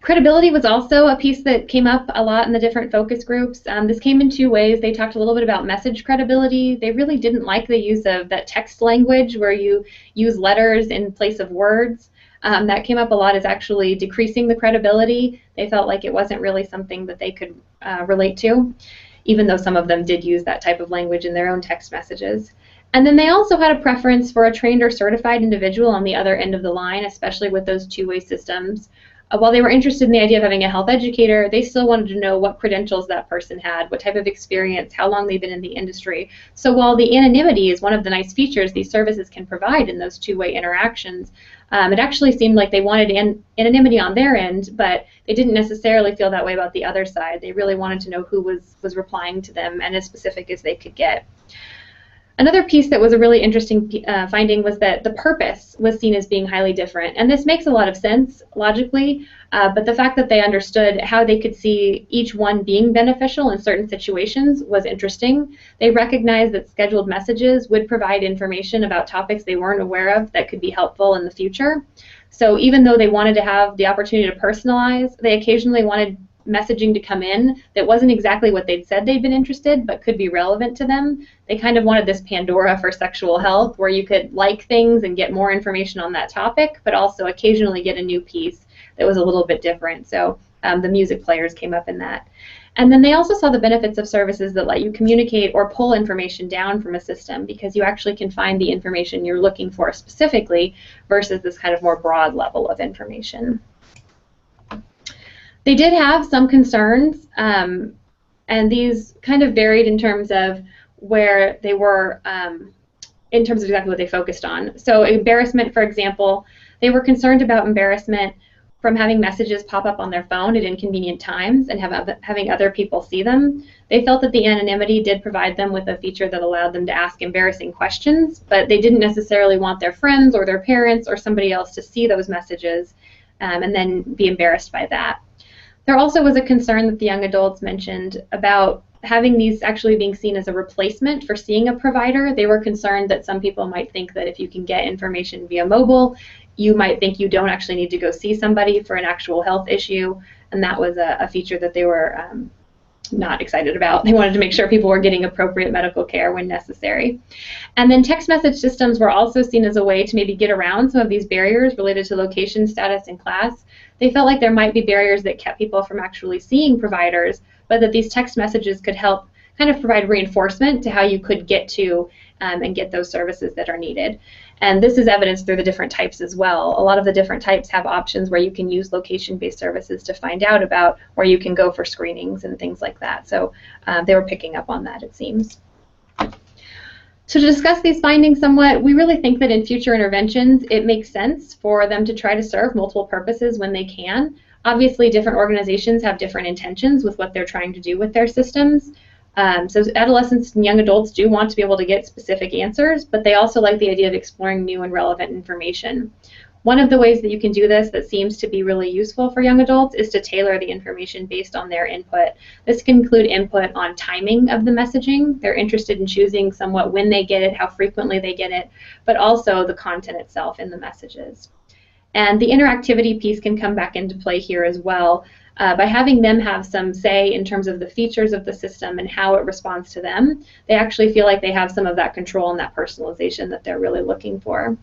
Credibility was also a piece that came up a lot in the different focus groups. This came in two ways. They talked a little bit about message credibility. They really didn't like the use of that text language where you use letters in place of words. That came up a lot as actually decreasing the credibility. They felt like it wasn't really something that they could relate to, even though some of them did use that type of language in their own text messages. And then they also had a preference for a trained or certified individual on the other end of the line, especially with those two-way systems. While they were interested in the idea of having a health educator, they still wanted to know what credentials that person had, what type of experience, how long they've been in the industry. So while the anonymity is one of the nice features these services can provide in those two-way interactions, it actually seemed like they wanted anonymity on their end, but they didn't necessarily feel that way about the other side. They really wanted to know who was replying to them, and as specific as they could get. Another piece that was a really interesting finding was that the purpose was seen as being highly different. And this makes a lot of sense logically, but the fact that they understood how they could see each one being beneficial in certain situations was interesting. They recognized that scheduled messages would provide information about topics they weren't aware of that could be helpful in the future. So even though they wanted to have the opportunity to personalize, they occasionally wanted messaging to come in that wasn't exactly what they'd said they'd been interested, but could be relevant to them. They kind of wanted this Pandora for sexual health, where you could like things and get more information on that topic, but also occasionally get a new piece that was a little bit different. So the music players came up in that. And then they also saw the benefits of services that let you communicate or pull information down from a system, because you actually can find the information you're looking for specifically versus this kind of more broad level of information. They did have some concerns, and these kind of varied in terms of where they were, in terms of exactly what they focused on. So embarrassment, for example, they were concerned about embarrassment from having messages pop up on their phone at inconvenient times and having other people see them. They felt that the anonymity did provide them with a feature that allowed them to ask embarrassing questions, but they didn't necessarily want their friends or their parents or somebody else to see those messages and then be embarrassed by that. There also was a concern that the young adults mentioned about having these actually being seen as a replacement for seeing a provider. They were concerned that some people might think that if you can get information via mobile, you might think you don't actually need to go see somebody for an actual health issue, and that was a feature that they were not excited about. They wanted to make sure people were getting appropriate medical care when necessary. And then text message systems were also seen as a way to maybe get around some of these barriers related to location status in class. They felt like there might be barriers that kept people from actually seeing providers, but that these text messages could help kind of provide reinforcement to how you could get to and get those services that are needed. And this is evidenced through the different types as well. A lot of the different types have options where you can use location-based services to find out about where you can go for screenings and things like that. So they were picking up on that, it seems. So to discuss these findings somewhat, we really think that in future interventions, it makes sense for them to try to serve multiple purposes when they can. Obviously, different organizations have different intentions with what they're trying to do with their systems. So adolescents and young adults do want to be able to get specific answers, but they also like the idea of exploring new and relevant information. One of the ways that you can do this that seems to be really useful for young adults is to tailor the information based on their input. This can include input on timing of the messaging. They're interested in choosing somewhat when they get it, how frequently they get it, but also the content itself in the messages. And the interactivity piece can come back into play here as well. By having them have some say in terms of the features of the system and how it responds to them, they actually feel like they have some of that control and that personalization that they're really looking for.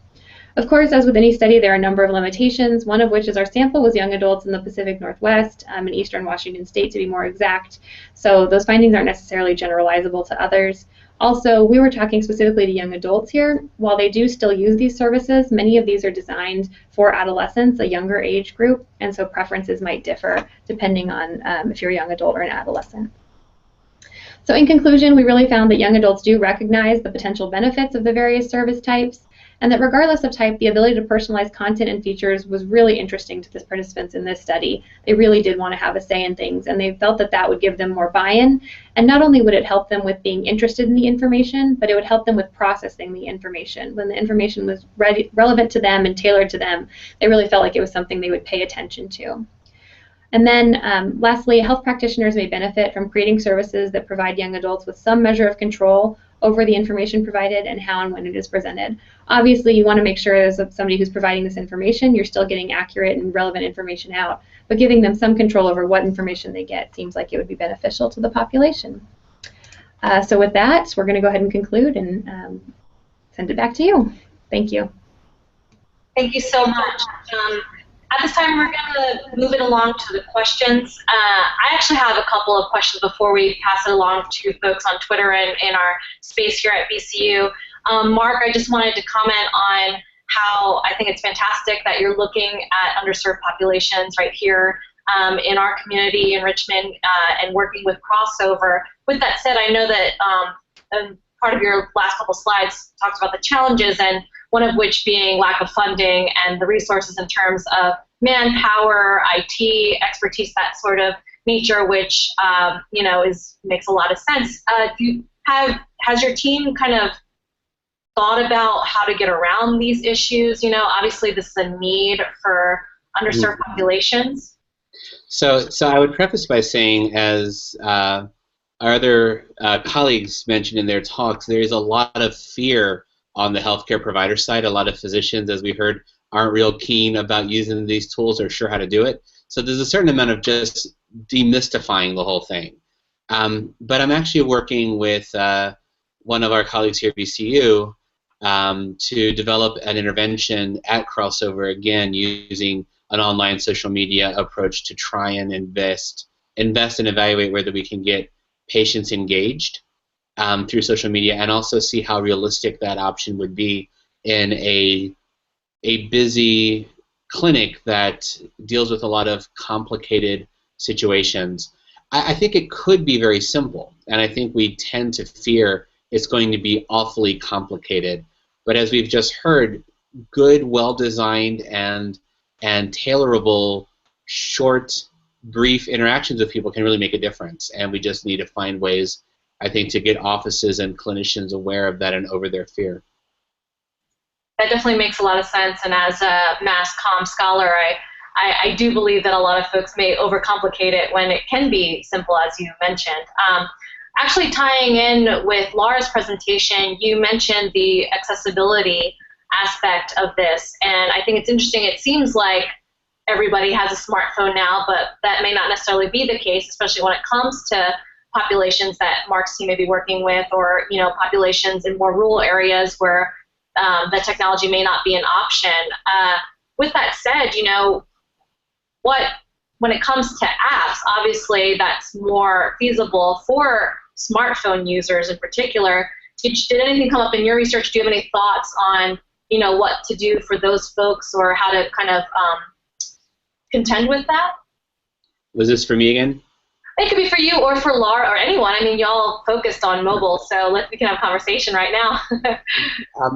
Of course, as with any study, there are a number of limitations, one of which is our sample was young adults in the Pacific Northwest and Eastern Washington State, to be more exact. So those findings aren't necessarily generalizable to others. Also, we were talking specifically to young adults here. While they do still use these services, many of these are designed for adolescents, a younger age group, and so preferences might differ depending on if you're a young adult or an adolescent. So in conclusion, we really found that young adults do recognize the potential benefits of the various service types, and that regardless of type, the ability to personalize content and features was really interesting to the participants in this study. They really did want to have a say in things, and they felt that that would give them more buy-in. And not only would it help them with being interested in the information, but it would help them with processing the information. When the information was relevant to them and tailored to them, they really felt like it was something they would pay attention to. And then lastly, health practitioners may benefit from creating services that provide young adults with some measure of control over the information provided and how and when it is presented. Obviously, you want to make sure as somebody who's providing this information, you're still getting accurate and relevant information out, but giving them some control over what information they get seems like it would be beneficial to the population. So with that, we're going to go ahead and conclude and send it back to you. Thank you. Thank you so much. At this time, we're going to move it along to the questions. I actually have a couple of questions before we pass it along to folks on Twitter and in our space here at VCU. Mark, I just wanted to comment on how I think it's fantastic that you're looking at underserved populations right here in our community in Richmond and working with Crossover. With that said, I know that part of your last couple slides talks about the challenges, and one of which being lack of funding and the resources in terms of manpower, IT, expertise, that sort of nature, which you know makes a lot of sense. Has your team kind of thought about how to get around these issues? You know, obviously this is a need for underserved populations. So I would preface by saying, as our other colleagues mentioned in their talks, there is a lot of fear on the healthcare provider side. A lot of physicians, as we heard, aren't real keen about using these tools or sure how to do it. So there's a certain amount of just demystifying the whole thing. But I'm actually working with one of our colleagues here at VCU to develop an intervention at Crossover, again, using an online social media approach to try and invest and evaluate whether we can get patients engaged through social media, and also see how realistic that option would be in a busy clinic that deals with a lot of complicated situations. I think it could be very simple, and I think we tend to fear it's going to be awfully complicated. But as we've just heard, good, well-designed, and tailorable short, brief interactions with people can really make a difference. And we just need to find ways, I think, to get offices and clinicians aware of that and over their fear. That definitely makes a lot of sense. And as a mass comm scholar, I do believe that a lot of folks may overcomplicate it when it can be simple, as you mentioned. Actually, tying in with Laura's presentation, you mentioned the accessibility aspect of this, and I think it's interesting. It seems like everybody has a smartphone now, but that may not necessarily be the case, especially when it comes to populations that Mark's team may be working with, or populations in more rural areas where the technology may not be an option. With that said, when it comes to apps, obviously that's more feasible for smartphone users in particular. Did anything come up in your research? Do you have any thoughts on what to do for those folks, or how to kind of contend with that? Was this for me again? It could be for you or for Laura or anyone. I mean, y'all focused on mobile, so we can have a conversation right now.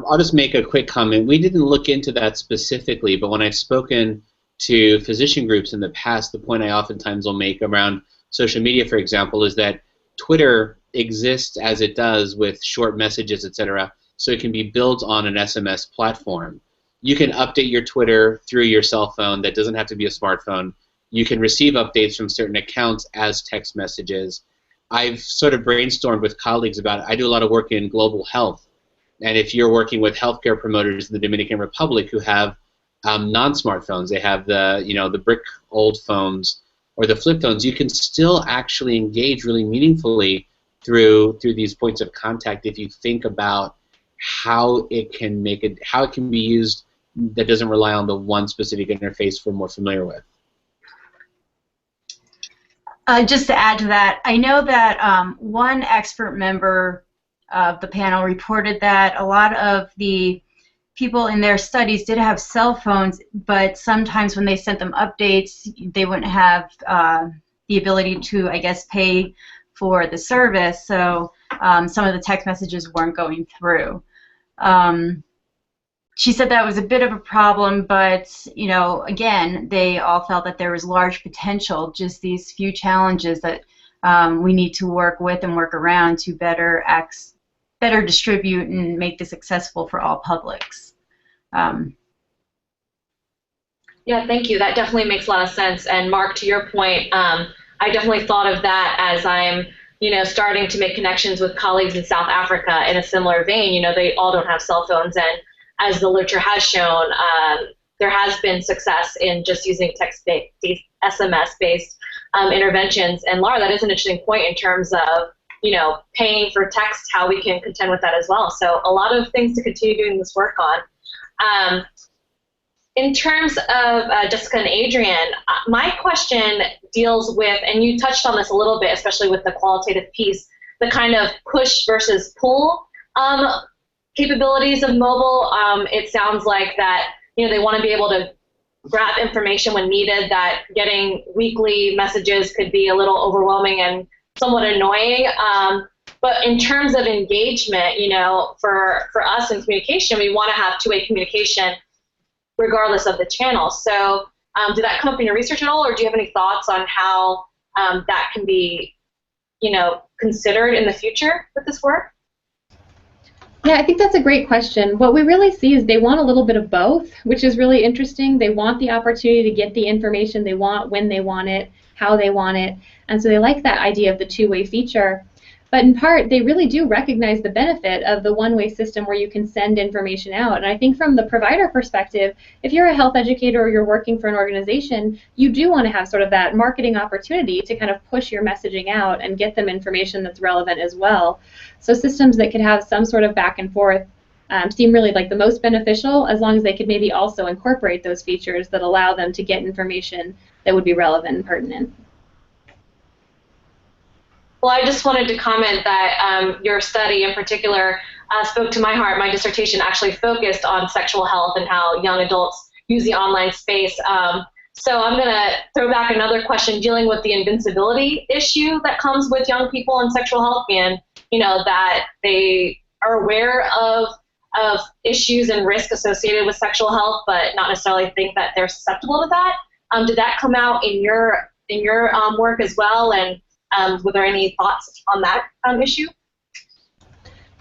I'll just make a quick comment. We didn't look into that specifically, but when I've spoken to physician groups in the past, the point I oftentimes will make around social media, for example, is that Twitter exists as it does with short messages, etc., so it can be built on an SMS platform. You can update your Twitter through your cell phone. That doesn't have to be a smartphone. You can receive updates from certain accounts as text messages. I've sort of brainstormed with colleagues about it. I do a lot of work in global health, and if you're working with healthcare promoters in the Dominican Republic who have non-smartphones, they have the brick old phones or the flip phones, you can still actually engage really meaningfully through these points of contact if you think about how it can be used that doesn't rely on the one specific interface we're more familiar with. Just to add to that, I know that one expert member of the panel reported that a lot of the people in their studies did have cell phones, but sometimes when they sent them updates, they wouldn't have the ability to, I guess, pay for the service, so some of the text messages weren't going through. She said that was a bit of a problem, but again, they all felt that there was large potential, just these few challenges that we need to work with and work around to better distribute and make this accessible for all publics. Yeah, thank you. That definitely makes a lot of sense. And Mark, to your point, I definitely thought of that as I'm starting to make connections with colleagues in South Africa in a similar vein. They all don't have cell phones, and as the literature has shown, there has been success in just using text-based, SMS-based interventions. And Laura, that is an interesting point in terms of paying for text, how we can contend with that as well. So a lot of things to continue doing this work on. In terms of Jessica and Adrienne, my question deals with, and you touched on this a little bit, especially with the qualitative piece, the kind of push versus pull capabilities of mobile. It sounds like that they want to be able to grab information when needed, that getting weekly messages could be a little overwhelming and somewhat annoying. But in terms of engagement, for us in communication, we want to have two-way communication regardless of the channel. So did that come up in your research at all, or do you have any thoughts on how that can be, considered in the future with this work? Yeah, I think that's a great question. What we really see is they want a little bit of both, which is really interesting. They want the opportunity to get the information they want, when they want it, how they want it, and so they like that idea of the two-way feature. But in part, they really do recognize the benefit of the one-way system where you can send information out. And I think from the provider perspective, if you're a health educator or you're working for an organization, you do want to have sort of that marketing opportunity to kind of push your messaging out and get them information that's relevant as well. So systems that could have some sort of back and forth seem really like the most beneficial, as long as they could maybe also incorporate those features that allow them to get information that would be relevant and pertinent. Well, I just wanted to comment that your study in particular spoke to my heart. My dissertation actually focused on sexual health and how young adults use the online space. So I'm going to throw back another question dealing with the invincibility issue that comes with young people in sexual health, and that they are aware of issues and risk associated with sexual health, but not necessarily think that they're susceptible to that. Did that come out in your work as well? And were there any thoughts on that issue?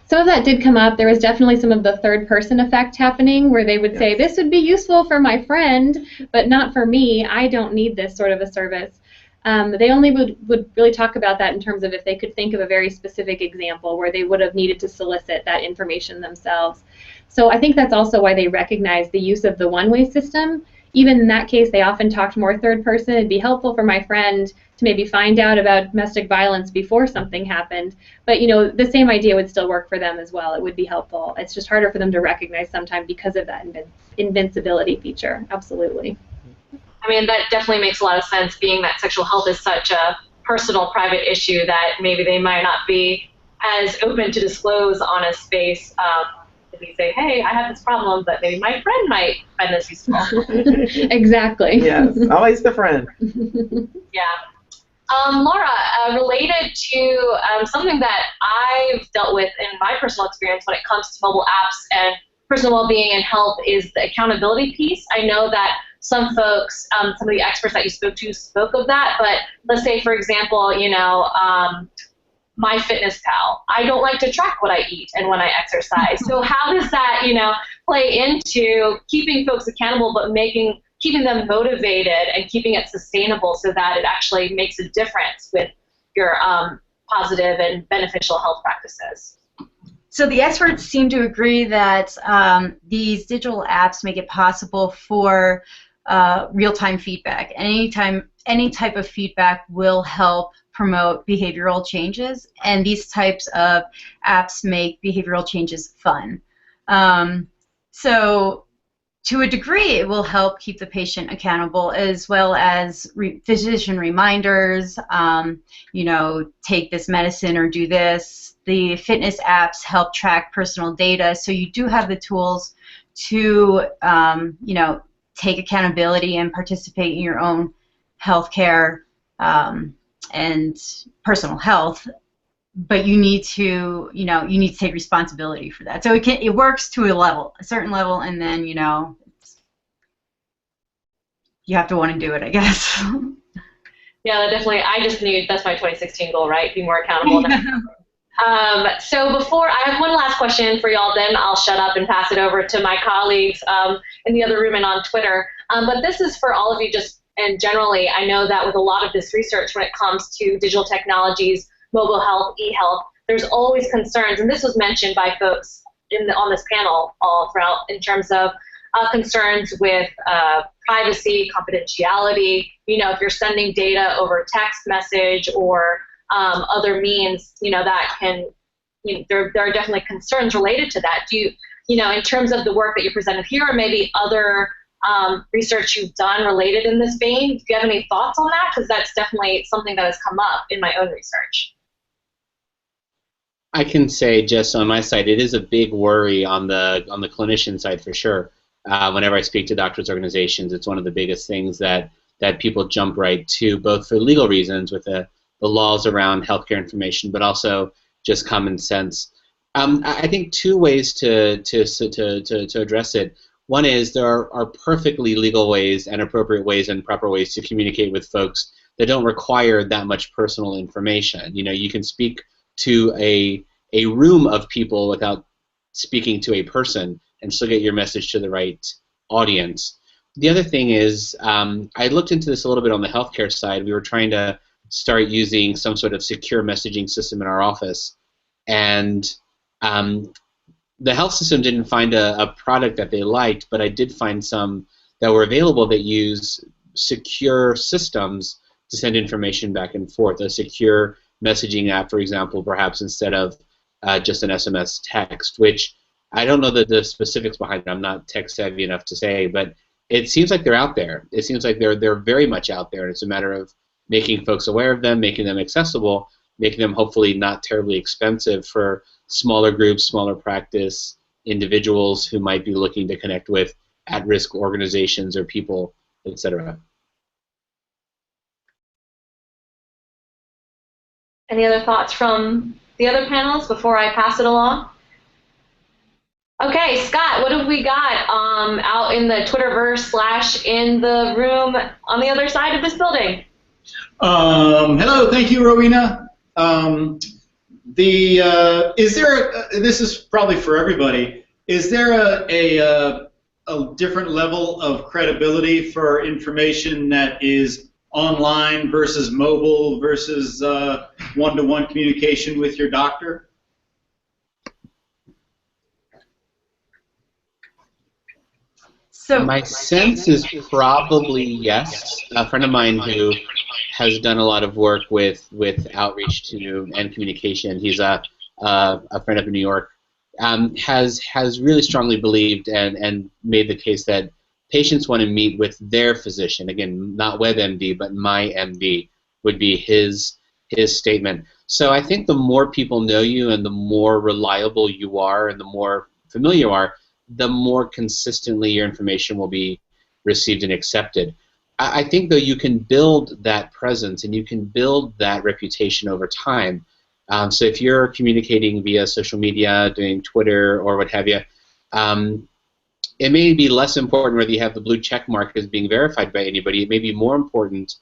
Some of that did come up. There was definitely some of the third person effect happening where they would say, this would be useful for my friend, but not for me. I don't need this sort of a service. They only would really talk about that in terms of if they could think of a very specific example where they would have needed to solicit that information themselves. So I think that's also why they recognize the use of the one-way system. Even in that case, they often talked more third person. It'd be helpful for my friend to maybe find out about domestic violence before something happened. But, you know, the same idea would still work for them as well. It would be helpful. It's just harder for them to recognize sometimes because of that invincibility feature. Absolutely. I mean, that definitely makes a lot of sense, being that sexual health is such a personal, private issue that maybe they might not be as open to disclose on a space. If we say, hey, I have this problem, but maybe my friend might find this useful. Exactly. Yes, always the friend. Yeah. Laura, related to something that I've dealt with in my personal experience when it comes to mobile apps and personal well-being and health is the accountability piece. I know that some folks, some of the experts that you spoke to spoke of that, but let's say, for example, you know, MyFitnessPal. I don't like to track what I eat and when I exercise. So how does that, you know, play into keeping folks accountable, but keeping them motivated and keeping it sustainable so that it actually makes a difference with your positive and beneficial health practices? So the experts seem to agree that these digital apps make it possible for real-time feedback. Any type of feedback will help promote behavioral changes, and these types of apps make behavioral changes fun. So to a degree, it will help keep the patient accountable, as well as physician reminders, you know, take this medicine or do this. The fitness apps help track personal data, so you do have the tools to, you know, take accountability and participate in your own healthcare and personal health, but you need to, you know, you need to take responsibility for that. So it works to a certain level, and then, you know, you have to want to do it, I guess. Yeah, definitely. I just knew that's my 2016 goal, right? Be more accountable. So before, I have one last question for y'all, then I'll shut up and pass it over to my colleagues in the other room and on Twitter. But this is for all of you just, and generally, I know that with a lot of this research when it comes to digital technologies, mobile health, e-health, there's always concerns, and this was mentioned by folks on this panel all throughout in terms of concerns with privacy, confidentiality. You know, if you're sending data over text message or other means, you know, that can, you know, there are definitely concerns related to that. Do you know, in terms of the work that you presented here, or maybe other research you've done related in this vein, do you have any thoughts on that? Because that's definitely something that has come up in my own research. I can say just on my side, it is a big worry on the clinician side for sure. Whenever I speak to doctors' organizations, it's one of the biggest things that people jump right to, both for legal reasons with the laws around healthcare information, but also just common sense. I think two ways to address it. One is there are perfectly legal ways and appropriate ways and proper ways to communicate with folks that don't require that much personal information. You know, you can speak to a room of people without speaking to a person and still get your message to the right audience. The other thing is, I looked into this a little bit on the healthcare side. We were trying to start using some sort of secure messaging system in our office, and the health system didn't find a product that they liked, but I did find some that were available that use secure systems to send information back and forth. A secure messaging app, for example, perhaps instead of just an SMS text, which I don't know the specifics behind it. I'm not tech savvy enough to say, but it seems like they're out there. It seems like they're very much out there, and it's a matter of making folks aware of them, making them accessible, making them hopefully not terribly expensive for smaller groups, smaller practice individuals who might be looking to connect with at-risk organizations or people, etc. Any other thoughts from the other panels before I pass it along? Okay, Scott, what have we got out in the Twitterverse / in the room on the other side of this building? Hello, thank you, Rowena. Is there this is probably for everybody, is there a different level of credibility for information that is online versus mobile versus one-to-one communication with your doctor? So My sense is probably yes. A friend of mine who has done a lot of work with outreach to and communication, he's a friend up in New York, has really strongly believed and made the case that patients want to meet with their physician. Again, not WebMD, but my MD would be his statement. So I think the more people know you and the more reliable you are and the more familiar you are, the more consistently your information will be received and accepted. I think, though, you can build that presence and you can build that reputation over time. So if you're communicating via social media, doing Twitter or what have you, it may be less important whether you have the blue check mark as being verified by anybody. It may be more important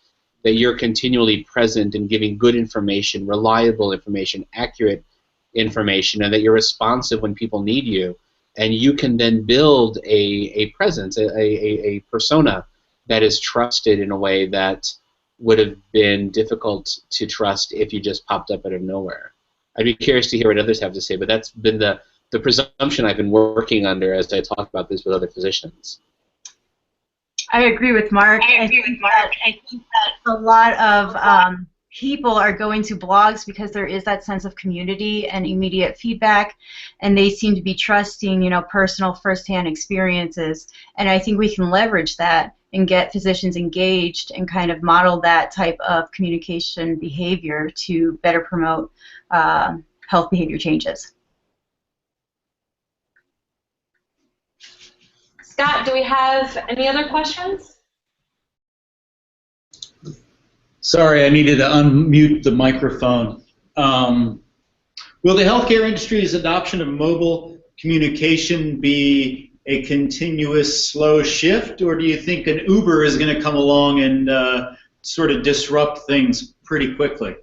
that you're continually present and giving good information, reliable information, accurate information, and that you're responsive when people need you. And you can then build a presence, a persona that is trusted in a way that would have been difficult to trust if you just popped up out of nowhere. I'd be curious to hear what others have to say, but that's been the presumption I've been working under as I talk about this with other physicians. I agree with Mark. I think that a lot of people are going to blogs because there is that sense of community and immediate feedback, and they seem to be trusting, you know, personal firsthand experiences. And I think we can leverage that and get physicians engaged and kind of model that type of communication behavior to better promote health behavior changes. Scott, do we have any other questions? Sorry, I needed to unmute the microphone. Will the healthcare industry's adoption of mobile communication be a continuous slow shift, or do you think an Uber is going to come along and sort of disrupt things pretty quickly?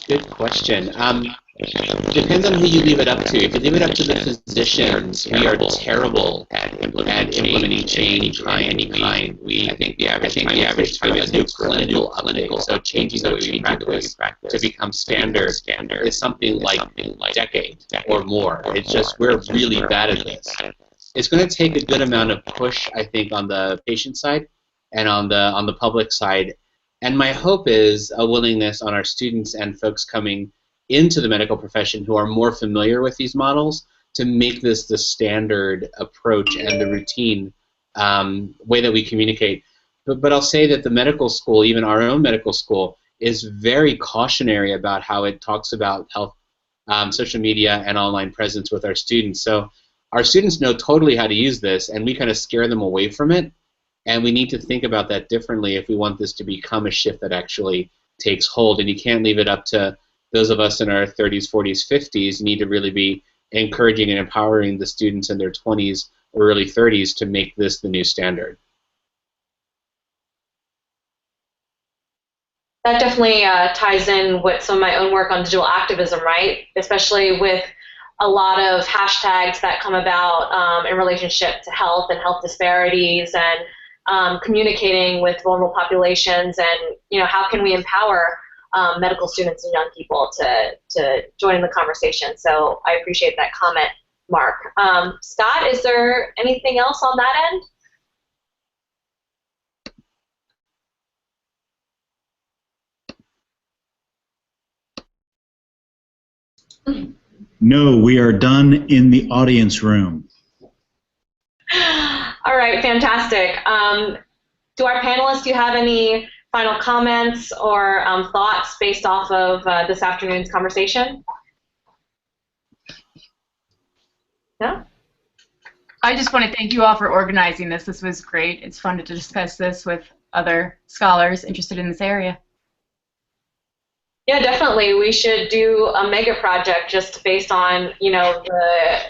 Good question. Depends on who you leave it up to. If you leave it up to the physicians, we are terrible at implementing change of any kind. I think the average time a new clinical update, so changing the way we practice to become standard is something like a decade or more. It's just we're really bad at this. It's going to take a good amount of push, I think, on the patient side and on the public side. And my hope is a willingness on our students and folks coming into the medical profession who are more familiar with these models to make this the standard approach and the routine way that we communicate. But I'll say that the medical school, even our own medical school, is very cautionary about how it talks about health, social media, and online presence with our students. So our students know totally how to use this, and we kind of scare them away from it. And we need to think about that differently if we want this to become a shift that actually takes hold. And you can't leave it up to those of us in our 30s, 40s, 50s. You need to really be encouraging and empowering the students in their 20s or early 30s to make this the new standard. That definitely ties in with some of my own work on digital activism, right? Especially with a lot of hashtags that come about in relationship to health and health disparities and communicating with vulnerable populations, and how can we empower medical students and young people to join in the conversation. So I appreciate that comment, Mark. Scott, is there anything else on that end? No, we are done in the audience room. All right, fantastic. Do our panelists, do you have any final comments or thoughts based off of this afternoon's conversation? No? I just want to thank you all for organizing this. This was great. It's fun to discuss this with other scholars interested in this area. Yeah, definitely. We should do a mega project just based on, the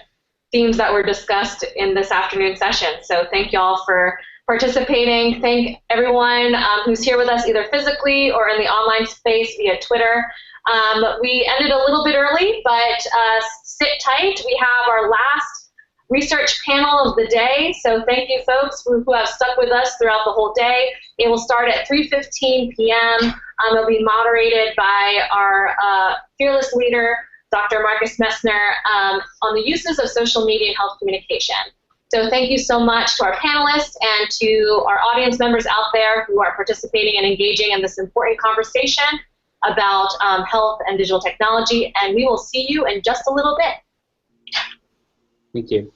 themes that were discussed in this afternoon session. So thank you all for participating. Thank everyone who's here with us either physically or in the online space via Twitter. We ended a little bit early, but sit tight. We have our last research panel of the day. So thank you folks who have stuck with us throughout the whole day. It will start at 3:15 p.m. It'll be moderated by our fearless leader, Dr. Marcus Messner, on the uses of social media and health communication. So thank you so much to our panelists and to our audience members out there who are participating and engaging in this important conversation about health and digital technology. And we will see you in just a little bit. Thank you.